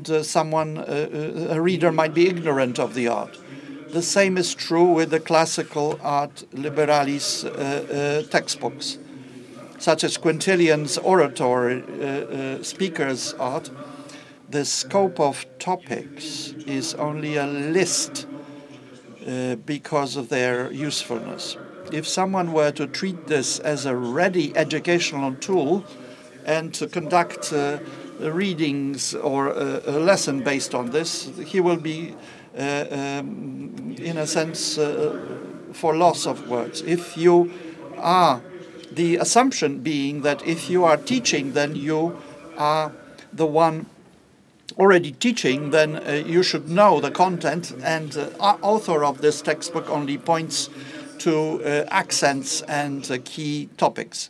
reader might be ignorant of the art. The same is true with the classical art liberalis textbooks, such as Quintilian's oratory, speaker's art. The scope of topics is only a list because of their usefulness. If someone were to treat this as a ready educational tool and to conduct readings or a lesson based on this, he will be, in a sense, for loss of words. If you are, the assumption being that if you are teaching, then you are the one already teaching, then you should know the content, and author of this textbook only points to accents and key topics.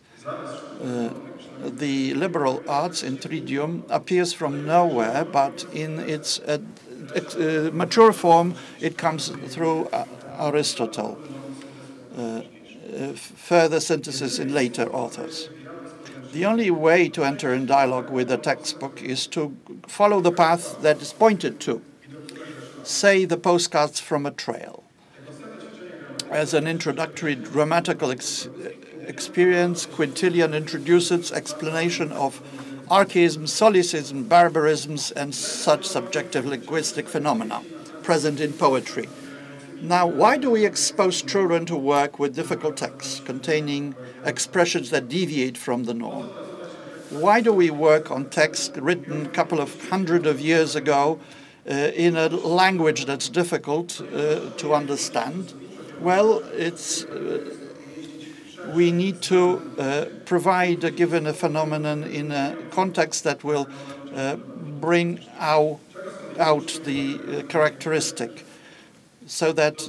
The liberal arts in Tridium appears from nowhere, but in its mature form it comes through Aristotle. Further synthesis in later authors. The only way to enter in dialogue with a textbook is to follow the path that is pointed to. Say the postcards from a trail. As an introductory grammatical experience, Quintilian introduces explanation of archaism, solecism, barbarisms, and such subjective linguistic phenomena present in poetry. Now, why do we expose children to work with difficult texts containing expressions that deviate from the norm? Why do we work on text written a couple of hundred of years ago in a language that's difficult to understand? Well, we need to provide, given a phenomenon, in a context that will bring out the characteristic, so that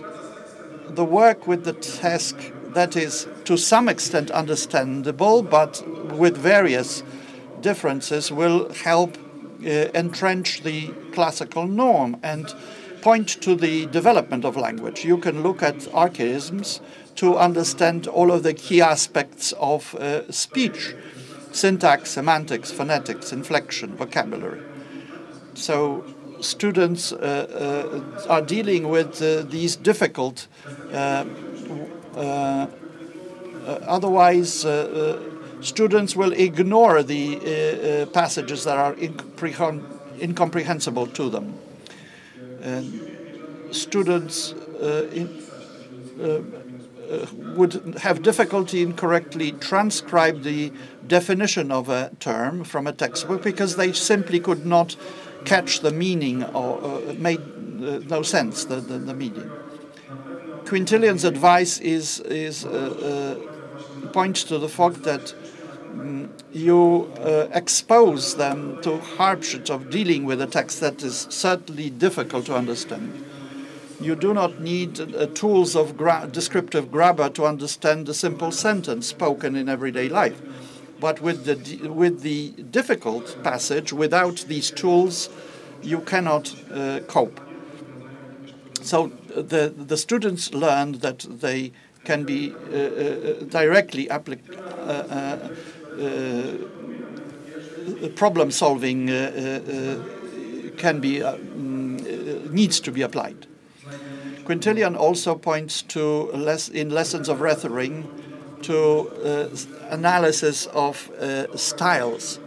the work with the task that is to some extent understandable, but with various differences, will help entrench the classical norm and point to the development of language. You can look at archaisms to understand all of the key aspects of speech: syntax, semantics, phonetics, inflection, vocabulary. So students are dealing with these difficult, otherwise students will ignore the passages that are incomprehensible to them. Students would have difficulty in correctly transcribe the definition of a term from a textbook because they simply could not catch the meaning, or made no sense, the meaning. Quintilian's advice points to the fact that you expose them to hardships of dealing with a text that is certainly difficult to understand. You do not need tools of descriptive grammar to understand a simple sentence spoken in everyday life. But with the difficult passage, without these tools, you cannot cope. So the students learned that they can be directly problem solving can be needs to be applied. Quintilian also points to in Lessons of Rhetoric to analysis of styles.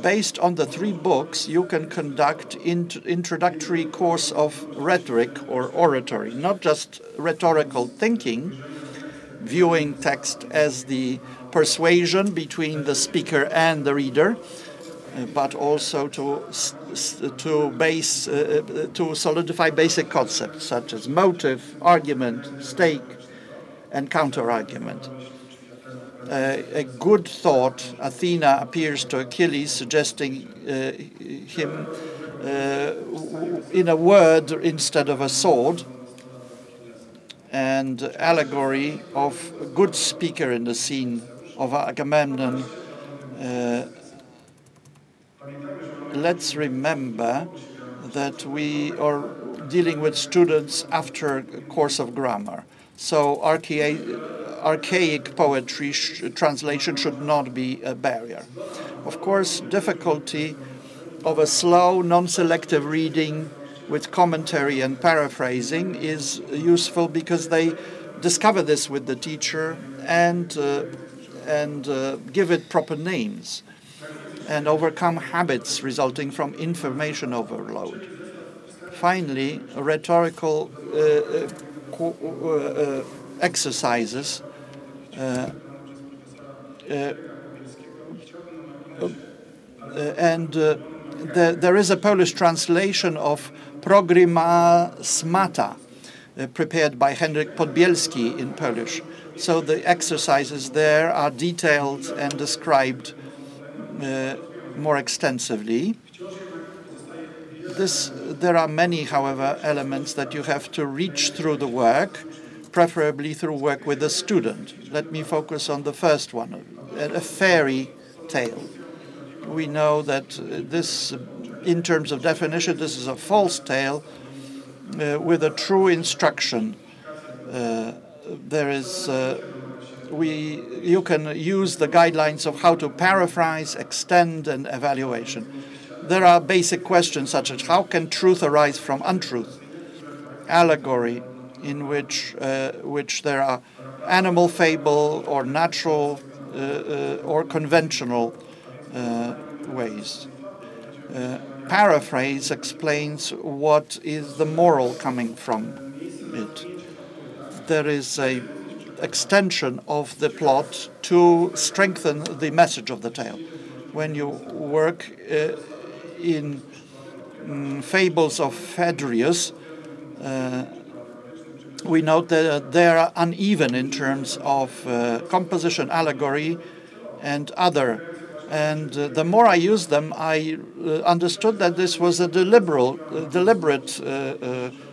Based on the 3 books, you can conduct introductory course of rhetoric or oratory, not just rhetorical thinking, viewing text as the persuasion between the speaker and the reader, but also to solidify basic concepts such as motive, argument, stake, and counter-argument. A good thought, Athena appears to Achilles, suggesting him in a word instead of a sword, and allegory of a good speaker in the scene of Agamemnon. Let's remember that we are dealing with students after a course of grammar. So archaic poetry translation should not be a barrier. Of course, difficulty of a slow, non-selective reading with commentary and paraphrasing is useful because they discover this with the teacher and give it proper names and overcome habits resulting from information overload. Finally, rhetorical exercises there is a Polish translation of Progrima Smata prepared by Henryk Podbielski in Polish. So the exercises there are detailed and described more extensively. There are many, however, elements that you have to reach through the work, preferably through work with a student. Let me focus on the first one, a fairy tale. We know that this, in terms of definition, this is a false tale with a true instruction. You can use the guidelines of how to paraphrase, extend, and evaluation. There are basic questions such as how can truth arise from untruth? Allegory, in which there are animal fable or natural or conventional ways. Paraphrase explains what is the moral coming from it. There is a extension of the plot to strengthen the message of the tale. When you work in fables of Phaedrus, we note that they are uneven in terms of composition, allegory, and other. And the more I used them, I understood that this was a deliberate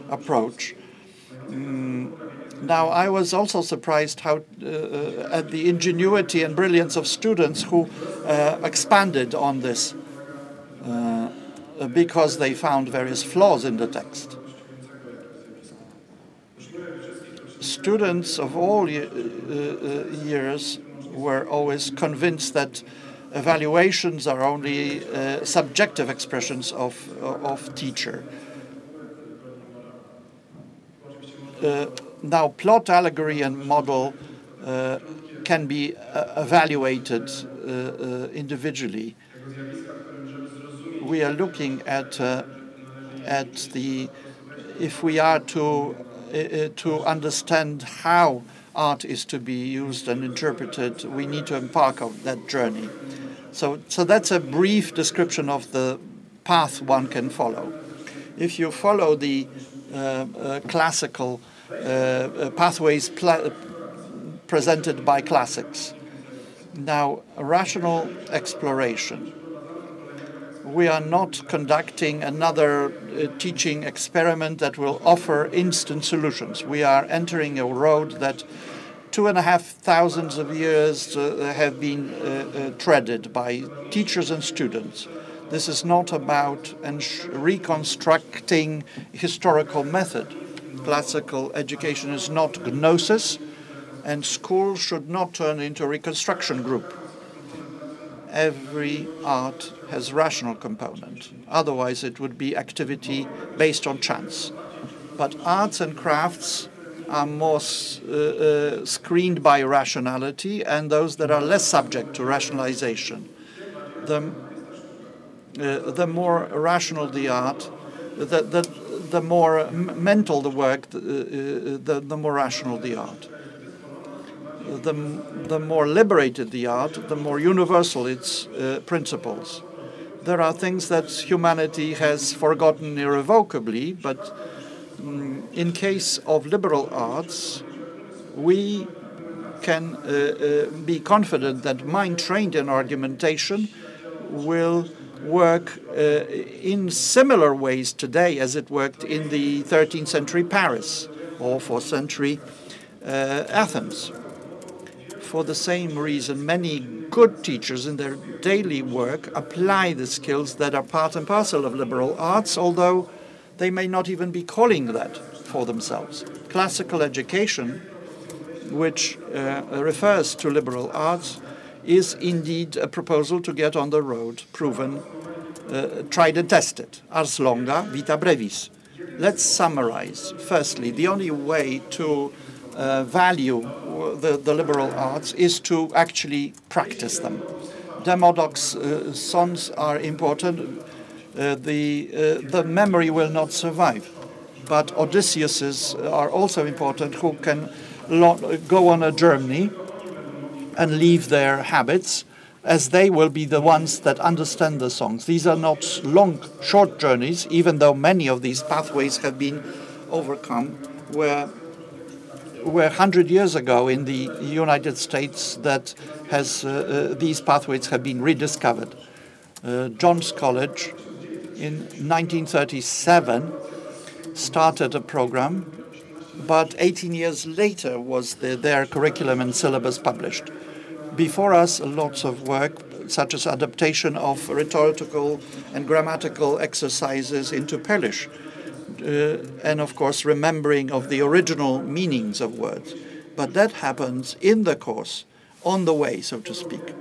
approach. Now, I was also surprised how at the ingenuity and brilliance of students who expanded on this because they found various flaws in the text. Students of all years were always convinced that evaluations are only subjective expressions of teacher. Now, plot, allegory, and model can be evaluated individually. We are looking at if we are to understand how art is to be used and interpreted, we need to embark on that journey. So that's a brief description of the path one can follow. If you follow the classical pathways presented by classics. Now, rational exploration. We are not conducting another teaching experiment that will offer instant solutions. We are entering a road that 2,500 years have been treaded by teachers and students. This is not about reconstructing historical method. Classical education is not gnosis, and school should not turn into a reconstruction group. Every art has rational component. Otherwise, it would be activity based on chance. But arts and crafts are more screened by rationality, and those that are less subject to rationalization. The more rational the art, the more mental the work, the more rational the art. The more liberated the art, the more universal its principles. There are things that humanity has forgotten irrevocably, but in case of liberal arts, we can be confident that mind trained in argumentation will work in similar ways today as it worked in the 13th century Paris or 4th century Athens. For the same reason, many good teachers in their daily work apply the skills that are part and parcel of liberal arts, although they may not even be calling that for themselves. Classical education, which refers to liberal arts, is indeed a proposal to get on the road, proven, tried and tested. Ars longa, vita brevis. Let's summarize. Firstly, the only way to value the liberal arts is to actually practice them. Demodoc's songs are important. The memory will not survive. But Odysseus's are also important, who can go on a journey and leave their habits, as they will be the ones that understand the songs. These are not long, short journeys, even though many of these pathways have been overcome, where 100 years ago in the United States that these pathways have been rediscovered. John's College in 1937 started a program, but 18 years later was their curriculum and syllabus published. Before us, lots of work, such as adaptation of rhetorical and grammatical exercises into Polish, and of course remembering of the original meanings of words. But that happens in the course, on the way, so to speak.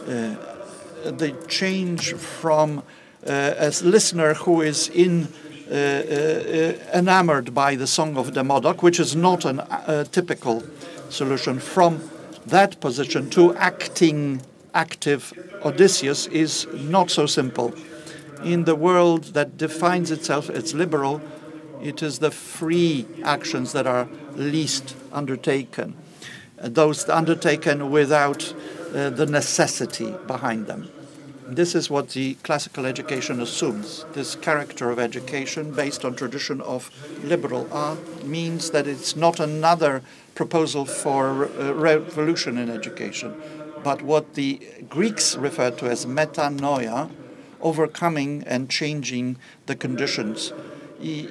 The change from a listener who is enamored by the song of Demodoc, which is not a typical solution, from that position to active Odysseus is not so simple. In the world that defines itself as liberal, it is the free actions that are least undertaken, those undertaken without the necessity behind them. This is what the classical education assumes. This character of education based on tradition of liberal art means that it's not another proposal for revolution in education, but what the Greeks referred to as metanoia, overcoming and changing the conditions. If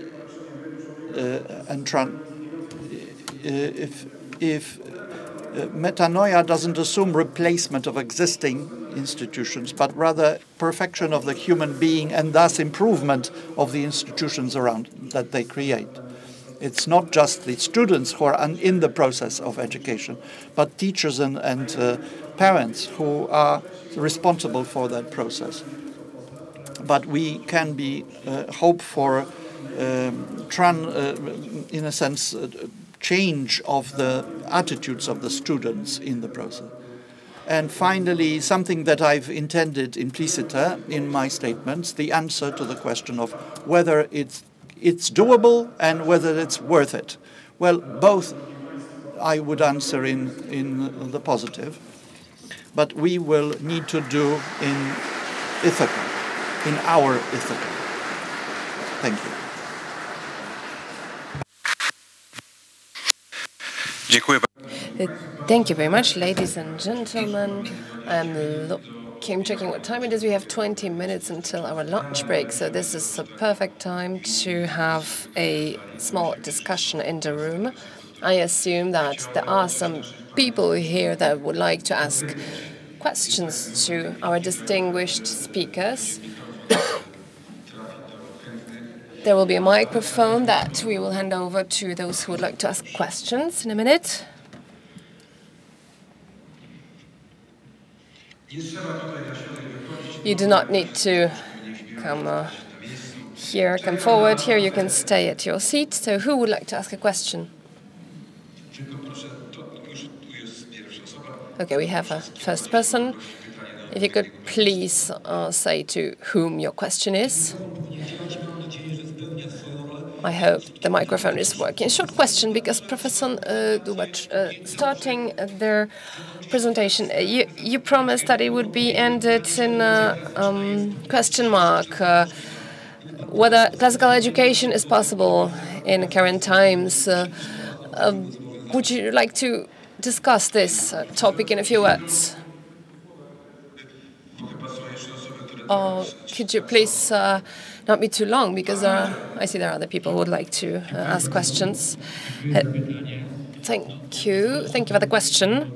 metanoia doesn't assume replacement of existing institutions, but rather perfection of the human being and thus improvement of the institutions around that they create. It's not just the students who are in the process of education, but teachers and parents who are responsible for that process. But we can hope for, in a sense, change of the attitudes of the students in the process. And finally, something that I've intended implicita in my statements, the answer to the question of whether it's doable and whether it's worth it. Well, both I would answer in the positive, but we will need to do in Ithaca, in our Ithaca. Thank you. Thank you very much, ladies and gentlemen. I'm checking what time it is. We have 20 minutes until our lunch break, so this is a perfect time to have a small discussion in the room. I assume that there are some people here that would like to ask questions to our distinguished speakers. There will be a microphone that we will hand over to those who would like to ask questions in a minute. You do not need to come here, come forward. Here you can stay at your seat. So who would like to ask a question? Okay, we have a first person. If you could please say to whom your question is. I hope the microphone is working. Short question, because Professor Dłubacz, starting their presentation, you promised that it would be ended in a question mark. Whether classical education is possible in current times. Would you like to discuss this topic in a few words? Or could you please not be too long, because I see there are other people who would like to ask questions. Thank you. Thank you for the question.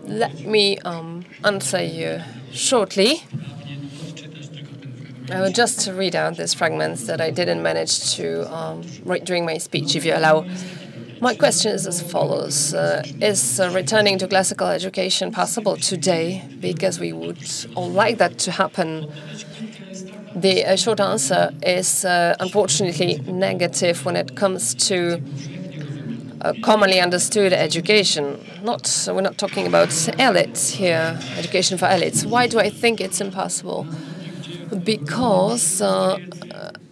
Let me answer you shortly. I will just read out these fragments that I didn't manage to write during my speech, if you allow. My question is as follows. Is returning to classical education possible today? Because we would all like that to happen. The short answer is unfortunately negative when it comes to commonly understood education. We're not talking about elites here, education for elites. Why do I think it's impossible? Because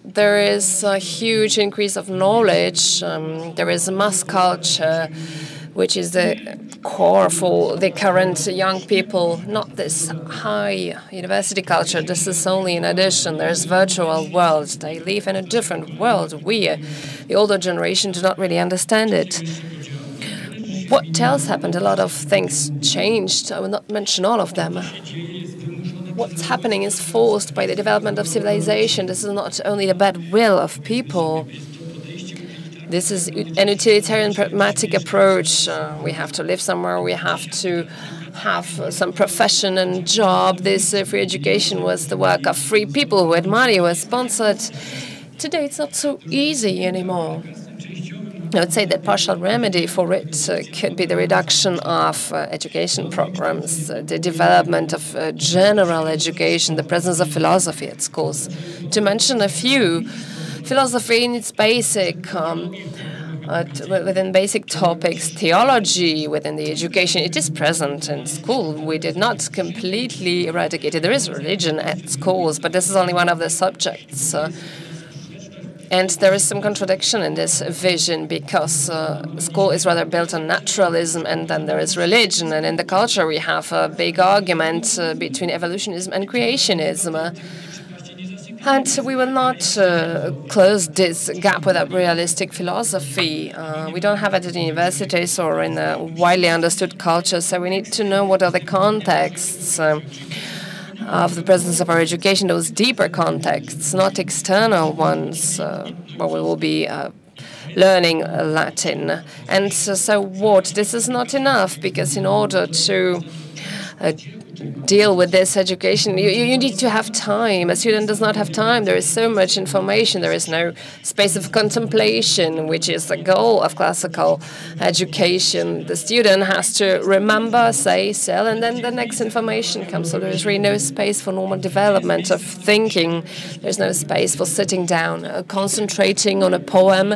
there is a huge increase of knowledge. There is a mass culture, which is the core for the current young people, not this high university culture. This is only in addition. There's virtual world. They live in a different world. We, the older generation, do not really understand it. What else happened? A lot of things changed. I will not mention all of them. What's happening is forced by the development of civilization. This is not only the bad will of people. This is an utilitarian, pragmatic approach. We have to live somewhere. We have to have some profession and job. This free education was the work of free people who had money, who were sponsored. Today, it's not so easy anymore. I would say that partial remedy for it could be the reduction of education programs, the development of general education, the presence of philosophy at schools. To mention a few, philosophy in its basic, within basic topics, theology within the education, it is present in school. We did not completely eradicate it. There is religion at schools, but this is only one of the subjects. And there is some contradiction in this vision, because school is rather built on naturalism, and then there is religion. And in the culture, we have a big argument between evolutionism and creationism. And we will not close this gap without realistic philosophy. We don't have it at universities or in a widely understood culture, so we need to know what are the contexts of the presence of our education, those deeper contexts, not external ones, where we will be learning Latin. And so what? This is not enough, because in order to deal with this education, you need to have time. A student does not have time. There is so much information. There is no space of contemplation, which is the goal of classical education. The student has to remember, say, sell, and then the next information comes. So there is really no space for normal development of thinking. There's no space for sitting down, concentrating on a poem.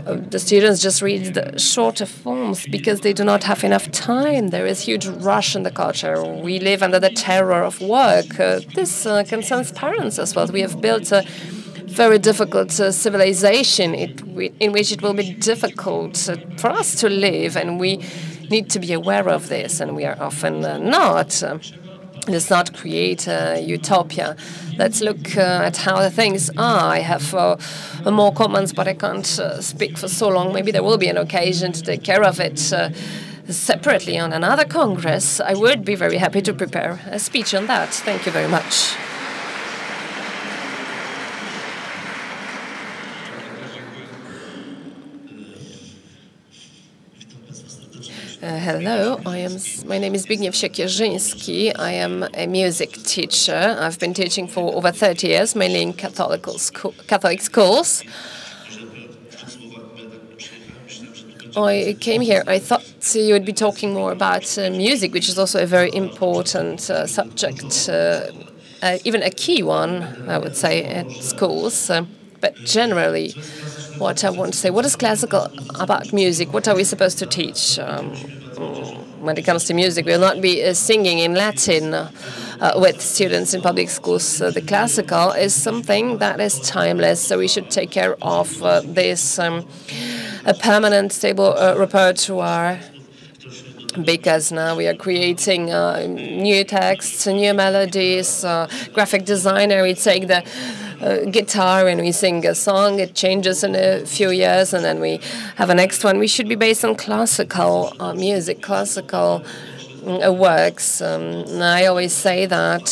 The students just read the shorter forms because they do not have enough time. There is huge rush in the culture. We live under the terror of work. This concerns parents as well. We have built a very difficult civilization in which it will be difficult for us to live, and we need to be aware of this, and we are often not. Let's not create a utopia. Let's look at how the things are. I have more comments, but I can't speak for so long. Maybe there will be an occasion to take care of it separately on another Congress. I would be very happy to prepare a speech on that. Thank you very much. Hello, my name is Zbigniew Siekierzyński. I am a music teacher. I've been teaching for over 30 years, mainly in Catholic schools. I came here, I thought you would be talking more about music, which is also a very important subject, even a key one, I would say, at schools. But generally, what I want to say, what is classical about music? What are we supposed to teach? When it comes to music, we will not be singing in Latin with students in public schools. The classical is something that is timeless, so we should take care of this a permanent, stable repertoire, because now we are creating new texts, new melodies. Graphic designer, we take the guitar and we sing a song. It changes in a few years, and then we have a next one. We should be based on classical music, classical works. I always say that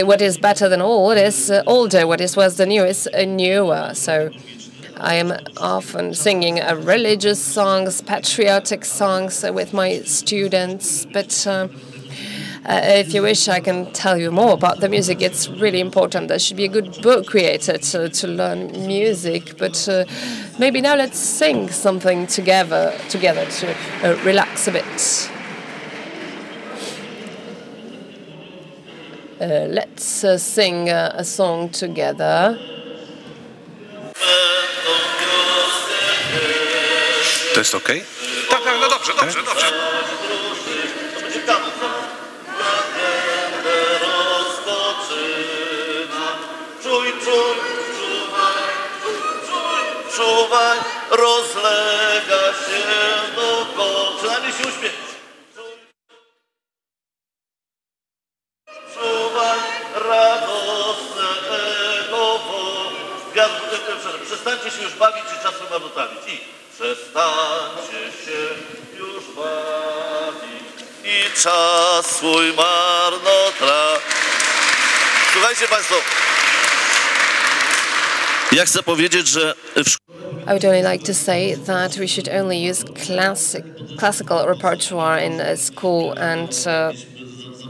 what is better than old is older. What is worse than new is newer. So I am often singing religious songs, patriotic songs with my students, but if you wish, I can tell you more about the music. It's really important. There should be a good book created to learn music, but maybe now let's sing something together to relax a bit. Let's sing a song together. To jest okej? Tak, no dobrze. Czuwaj, rozlega się dookoła. Przynajmniej się uśmiech. Czuwaj, radosne echo. Przestańcie się już bawić i czas marnotrawić. I przestańcie się już bawić i czas swój marnotrawić. Słuchajcie Państwo, ja chcę powiedzieć, że I would only like to say that we should only use classical repertoire in a school, and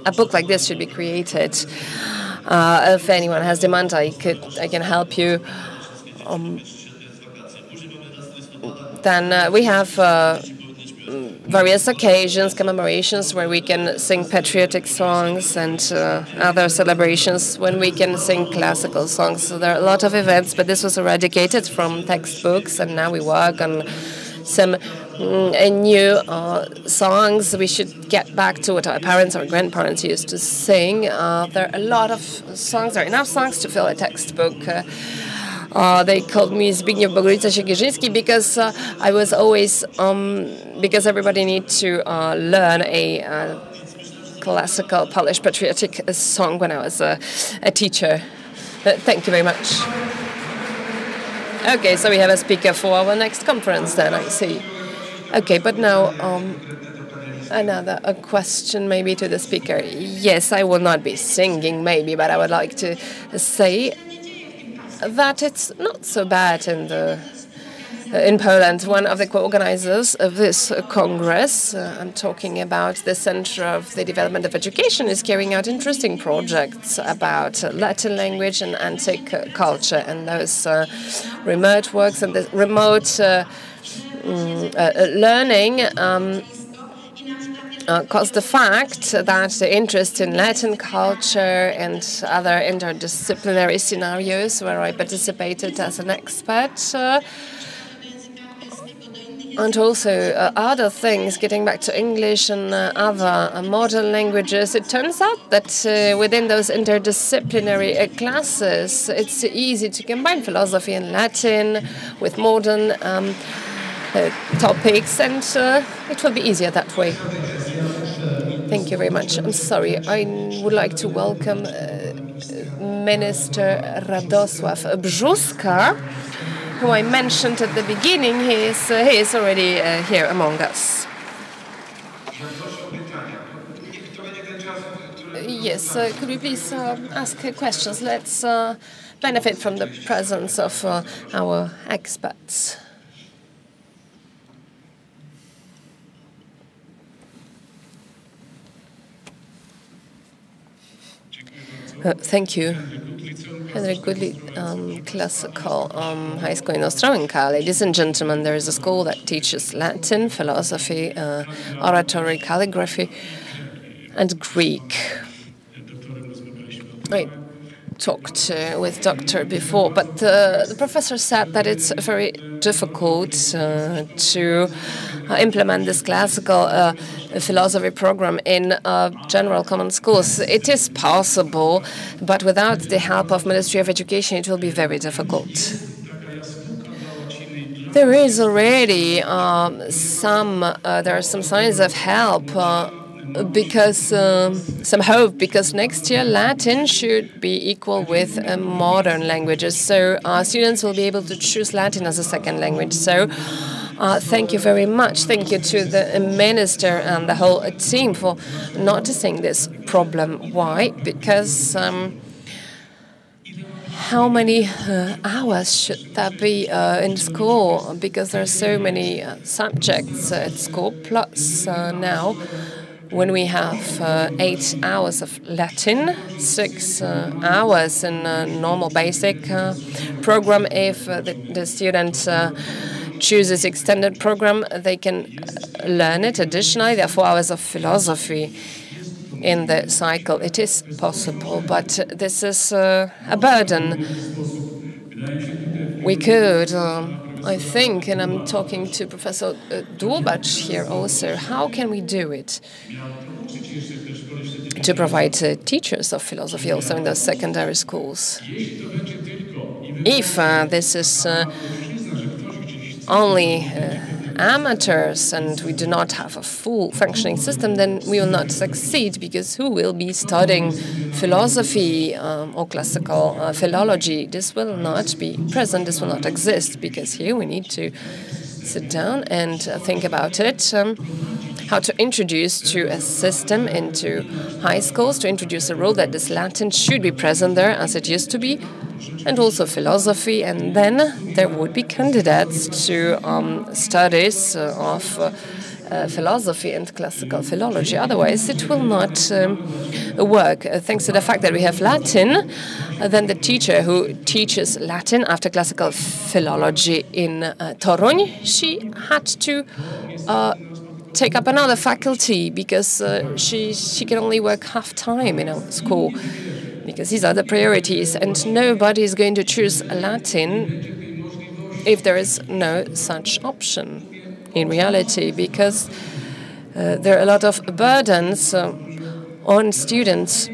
a book like this should be created. If anyone has demand, I can help you. Then we have various occasions, commemorations where we can sing patriotic songs, and other celebrations when we can sing classical songs. So there are a lot of events, but this was eradicated from textbooks, and now we work on some new songs. We should get back to what our parents or grandparents used to sing. There are a lot of songs, there are enough songs to fill a textbook. They called me Zbigniew Siekierzyński because I was always, because everybody needs to learn a classical Polish patriotic song when I was a teacher. Thank you very much. Okay, so we have a speaker for our next conference then, I see. Okay, but now another question maybe to the speaker. Yes, I will not be singing maybe, but I would like to say that it's not so bad in Poland. One of the co-organizers of this Congress, I'm talking about the Center of the Development of Education, is carrying out interesting projects about Latin language and antique culture, and those remote works and the remote learning caused the fact that the interest in Latin culture and other interdisciplinary scenarios where I participated as an expert, and also other things, getting back to English and other modern languages, it turns out that within those interdisciplinary classes, it's easy to combine philosophy and Latin with modern topics, and it will be easier that way. Thank you very much. I'm sorry. I would like to welcome Minister Radosław Brzózka, who I mentioned at the beginning. He is already here among us. Yes, could we please ask questions? Let's benefit from the presence of our experts. Thank you. Henry Goodley Classical High School in Ostrołęka. Ladies and gentlemen, there is a school that teaches Latin, philosophy, oratory, calligraphy, and Greek. I talked with Doctor before, but the professor said that it's very difficult to implement this classical philosophy program in general common schools. It is possible, but without the help of Ministry of Education, it will be very difficult. There is already there are some signs of help. Because some hope, because next year Latin should be equal with modern languages, so students will be able to choose Latin as a second language. So thank you very much. Thank you to the minister and the whole team for noticing this problem. Why? Because how many hours should there be in school? Because there are so many subjects at school, plus now when we have 8 hours of Latin, 6 hours in a normal basic program. If the student chooses extended program, they can learn it additionally. There are 4 hours of philosophy in the cycle. It is possible, but this is a burden. We could I think, and I'm talking to Professor Dłubacz here also, how can we do it? To provide teachers of philosophy also in the secondary schools. If this is only amateurs and we do not have a full functioning system, then we will not succeed, because who will be studying philosophy or classical philology? This will not be present, this will not exist, because here we need to sit down and think about it, how to introduce to a system into high schools, to introduce a rule that this Latin should be present there as it used to be, and also philosophy, and then there would be candidates to studies of philosophy and classical philology. Otherwise, it will not work. Thanks to the fact that we have Latin, then the teacher who teaches Latin after classical philology in Toruń, she had to take up another faculty, because she can only work half-time in a school, because these are the priorities, and nobody is going to choose Latin if there is no such option in reality, because there are a lot of burdens on students.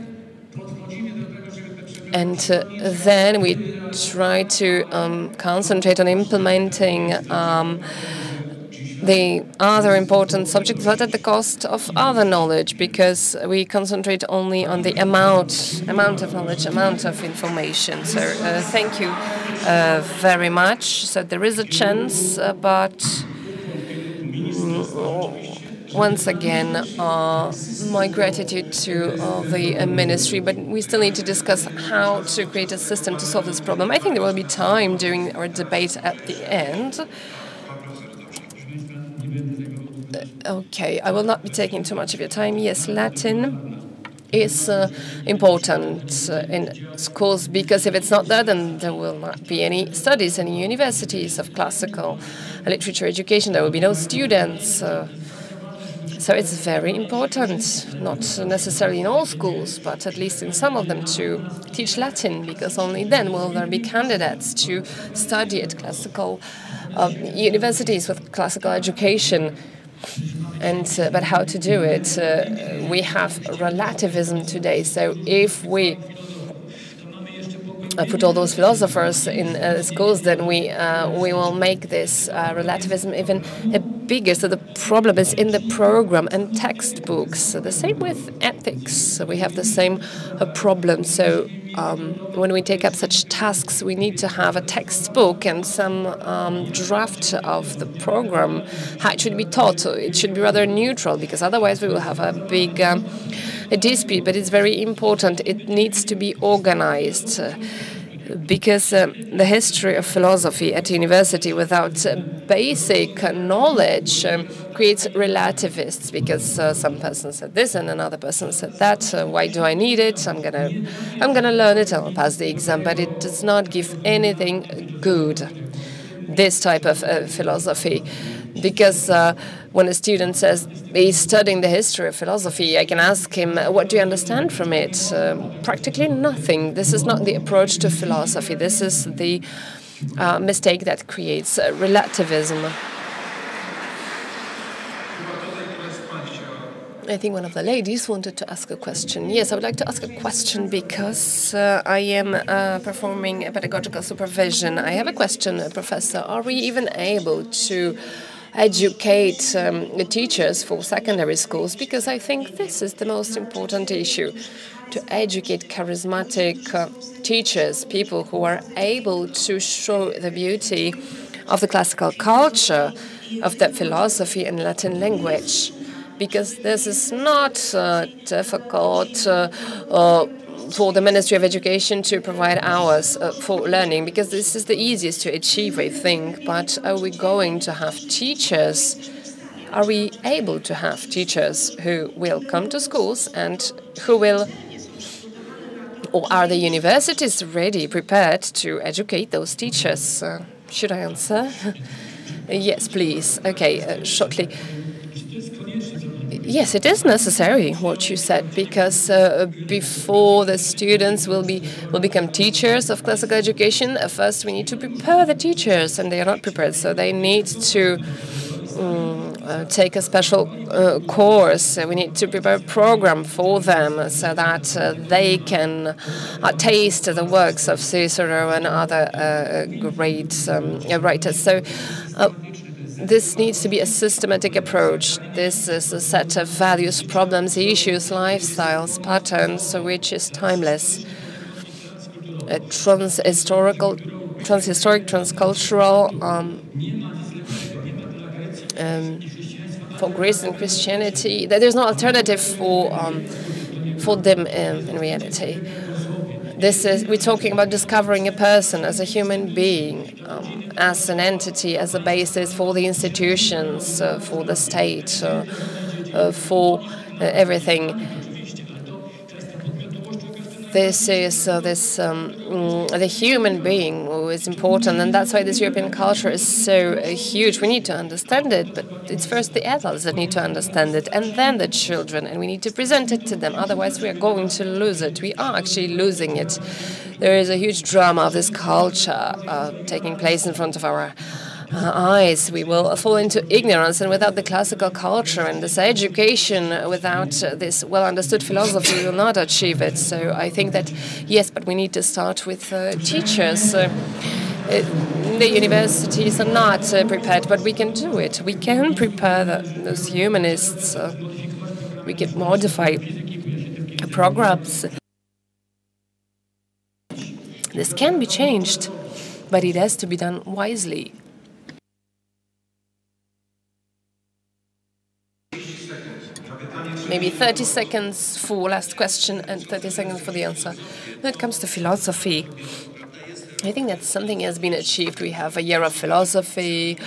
And then we try to concentrate on implementing the other important subjects, but at the cost of other knowledge, because we concentrate only on the amount of knowledge, amount of information. So thank you very much. So there is a chance, but once again, my gratitude to the ministry, but we still need to discuss how to create a system to solve this problem. I think there will be time during our debate at the end. Okay, I will not be taking too much of your time. Yes, Latin is important in schools, because if it's not there, then there will not be any studies, any universities of classical literature education. There will be no students. So it's very important, not necessarily in all schools, but at least in some of them, to teach Latin, because only then will there be candidates to study at classical universities with classical education. And but how to do it? We have relativism today. So if we put all those philosophers in schools, then we will make this relativism even bigger. So the problem is in the program and textbooks. So the same with ethics. So we have the same problem. So when we take up such tasks, we need to have a textbook and some draft of the program, how it should be taught. It should be rather neutral, because otherwise we will have a big a dispute. But it's very important. It needs to be organized. because the history of philosophy at university without basic knowledge creates relativists, because some person said this and another person said that. Why do I need it? I'm gonna learn it. I'll pass the exam, but it does not give anything good. This type of philosophy, because when a student says he's studying the history of philosophy, I can ask him, what do you understand from it? Practically nothing. This is not the approach to philosophy. This is the mistake that creates relativism. I think one of the ladies wanted to ask a question. Yes, I would like to ask a question because I am performing a pedagogical supervision. I have a question, Professor. Are we even able to educate teachers for secondary schools? Because I think this is the most important issue, to educate charismatic teachers, people who are able to show the beauty of the classical culture, of the philosophy and Latin language. Because this is not difficult for the Ministry of Education to provide hours for learning, because this is the easiest to achieve, I think. But are we going to have teachers? Are we able to have teachers who will come to schools and who will, or are the universities ready, prepared to educate those teachers? Should I answer? Yes, please. Okay, shortly. Yes, it is necessary what you said, because before the students will become teachers of classical education, first we need to prepare the teachers, and they are not prepared, so they need to take a special course. We need to prepare a program for them so that they can taste the works of Cicero and other great writers. So. This needs to be a systematic approach. This is a set of values, problems, issues, lifestyles, patterns, which is timeless. A transhistoric, transcultural, for Greece and Christianity. There's no alternative for them in reality. We're talking about discovering a person as a human being, as an entity, as a basis for the institutions, for the state, for everything. This is the human being who is important, and that's why this European culture is so huge. We need to understand it, but it's first the adults that need to understand it, and then the children, and we need to present it to them. Otherwise, we are going to lose it. We are actually losing it. There is a huge drama of this culture taking place in front of our eyes. We will fall into ignorance, and without the classical culture and this education, without this well-understood philosophy, we will not achieve it. So I think that, yes, but we need to start with teachers. The universities are not prepared, but we can do it. We can prepare those humanists. We can modify programs. This can be changed, but it has to be done wisely. Maybe 30 seconds for last question and 30 seconds for the answer. When it comes to philosophy, I think that something has been achieved. We have a year of philosophy,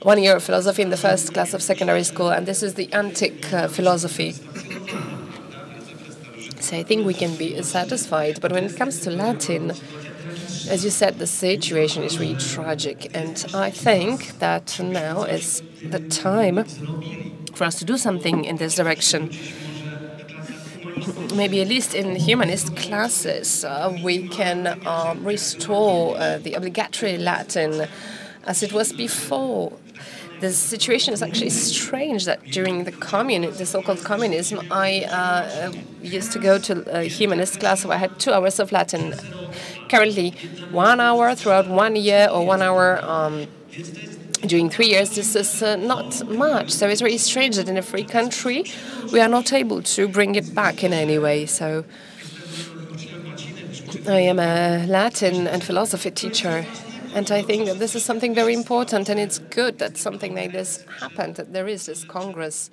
1 year of philosophy in the first class of secondary school, and this is the antique philosophy. So I think we can be satisfied. But when it comes to Latin, as you said, the situation is really tragic, and I think that now is the time for us to do something in this direction. Maybe at least in humanist classes, we can restore the obligatory Latin as it was before. The situation is actually strange that during the so-called communism, I used to go to a humanist class where I had 2 hours of Latin. Currently, 1 hour throughout 1 year, or 1 hour during 3 years. This is not much. So it's very strange that in a free country, we are not able to bring it back in any way. So I am a Latin and philosophy teacher, and I think that this is something very important, and it's good that something like this happened, that there is this Congress.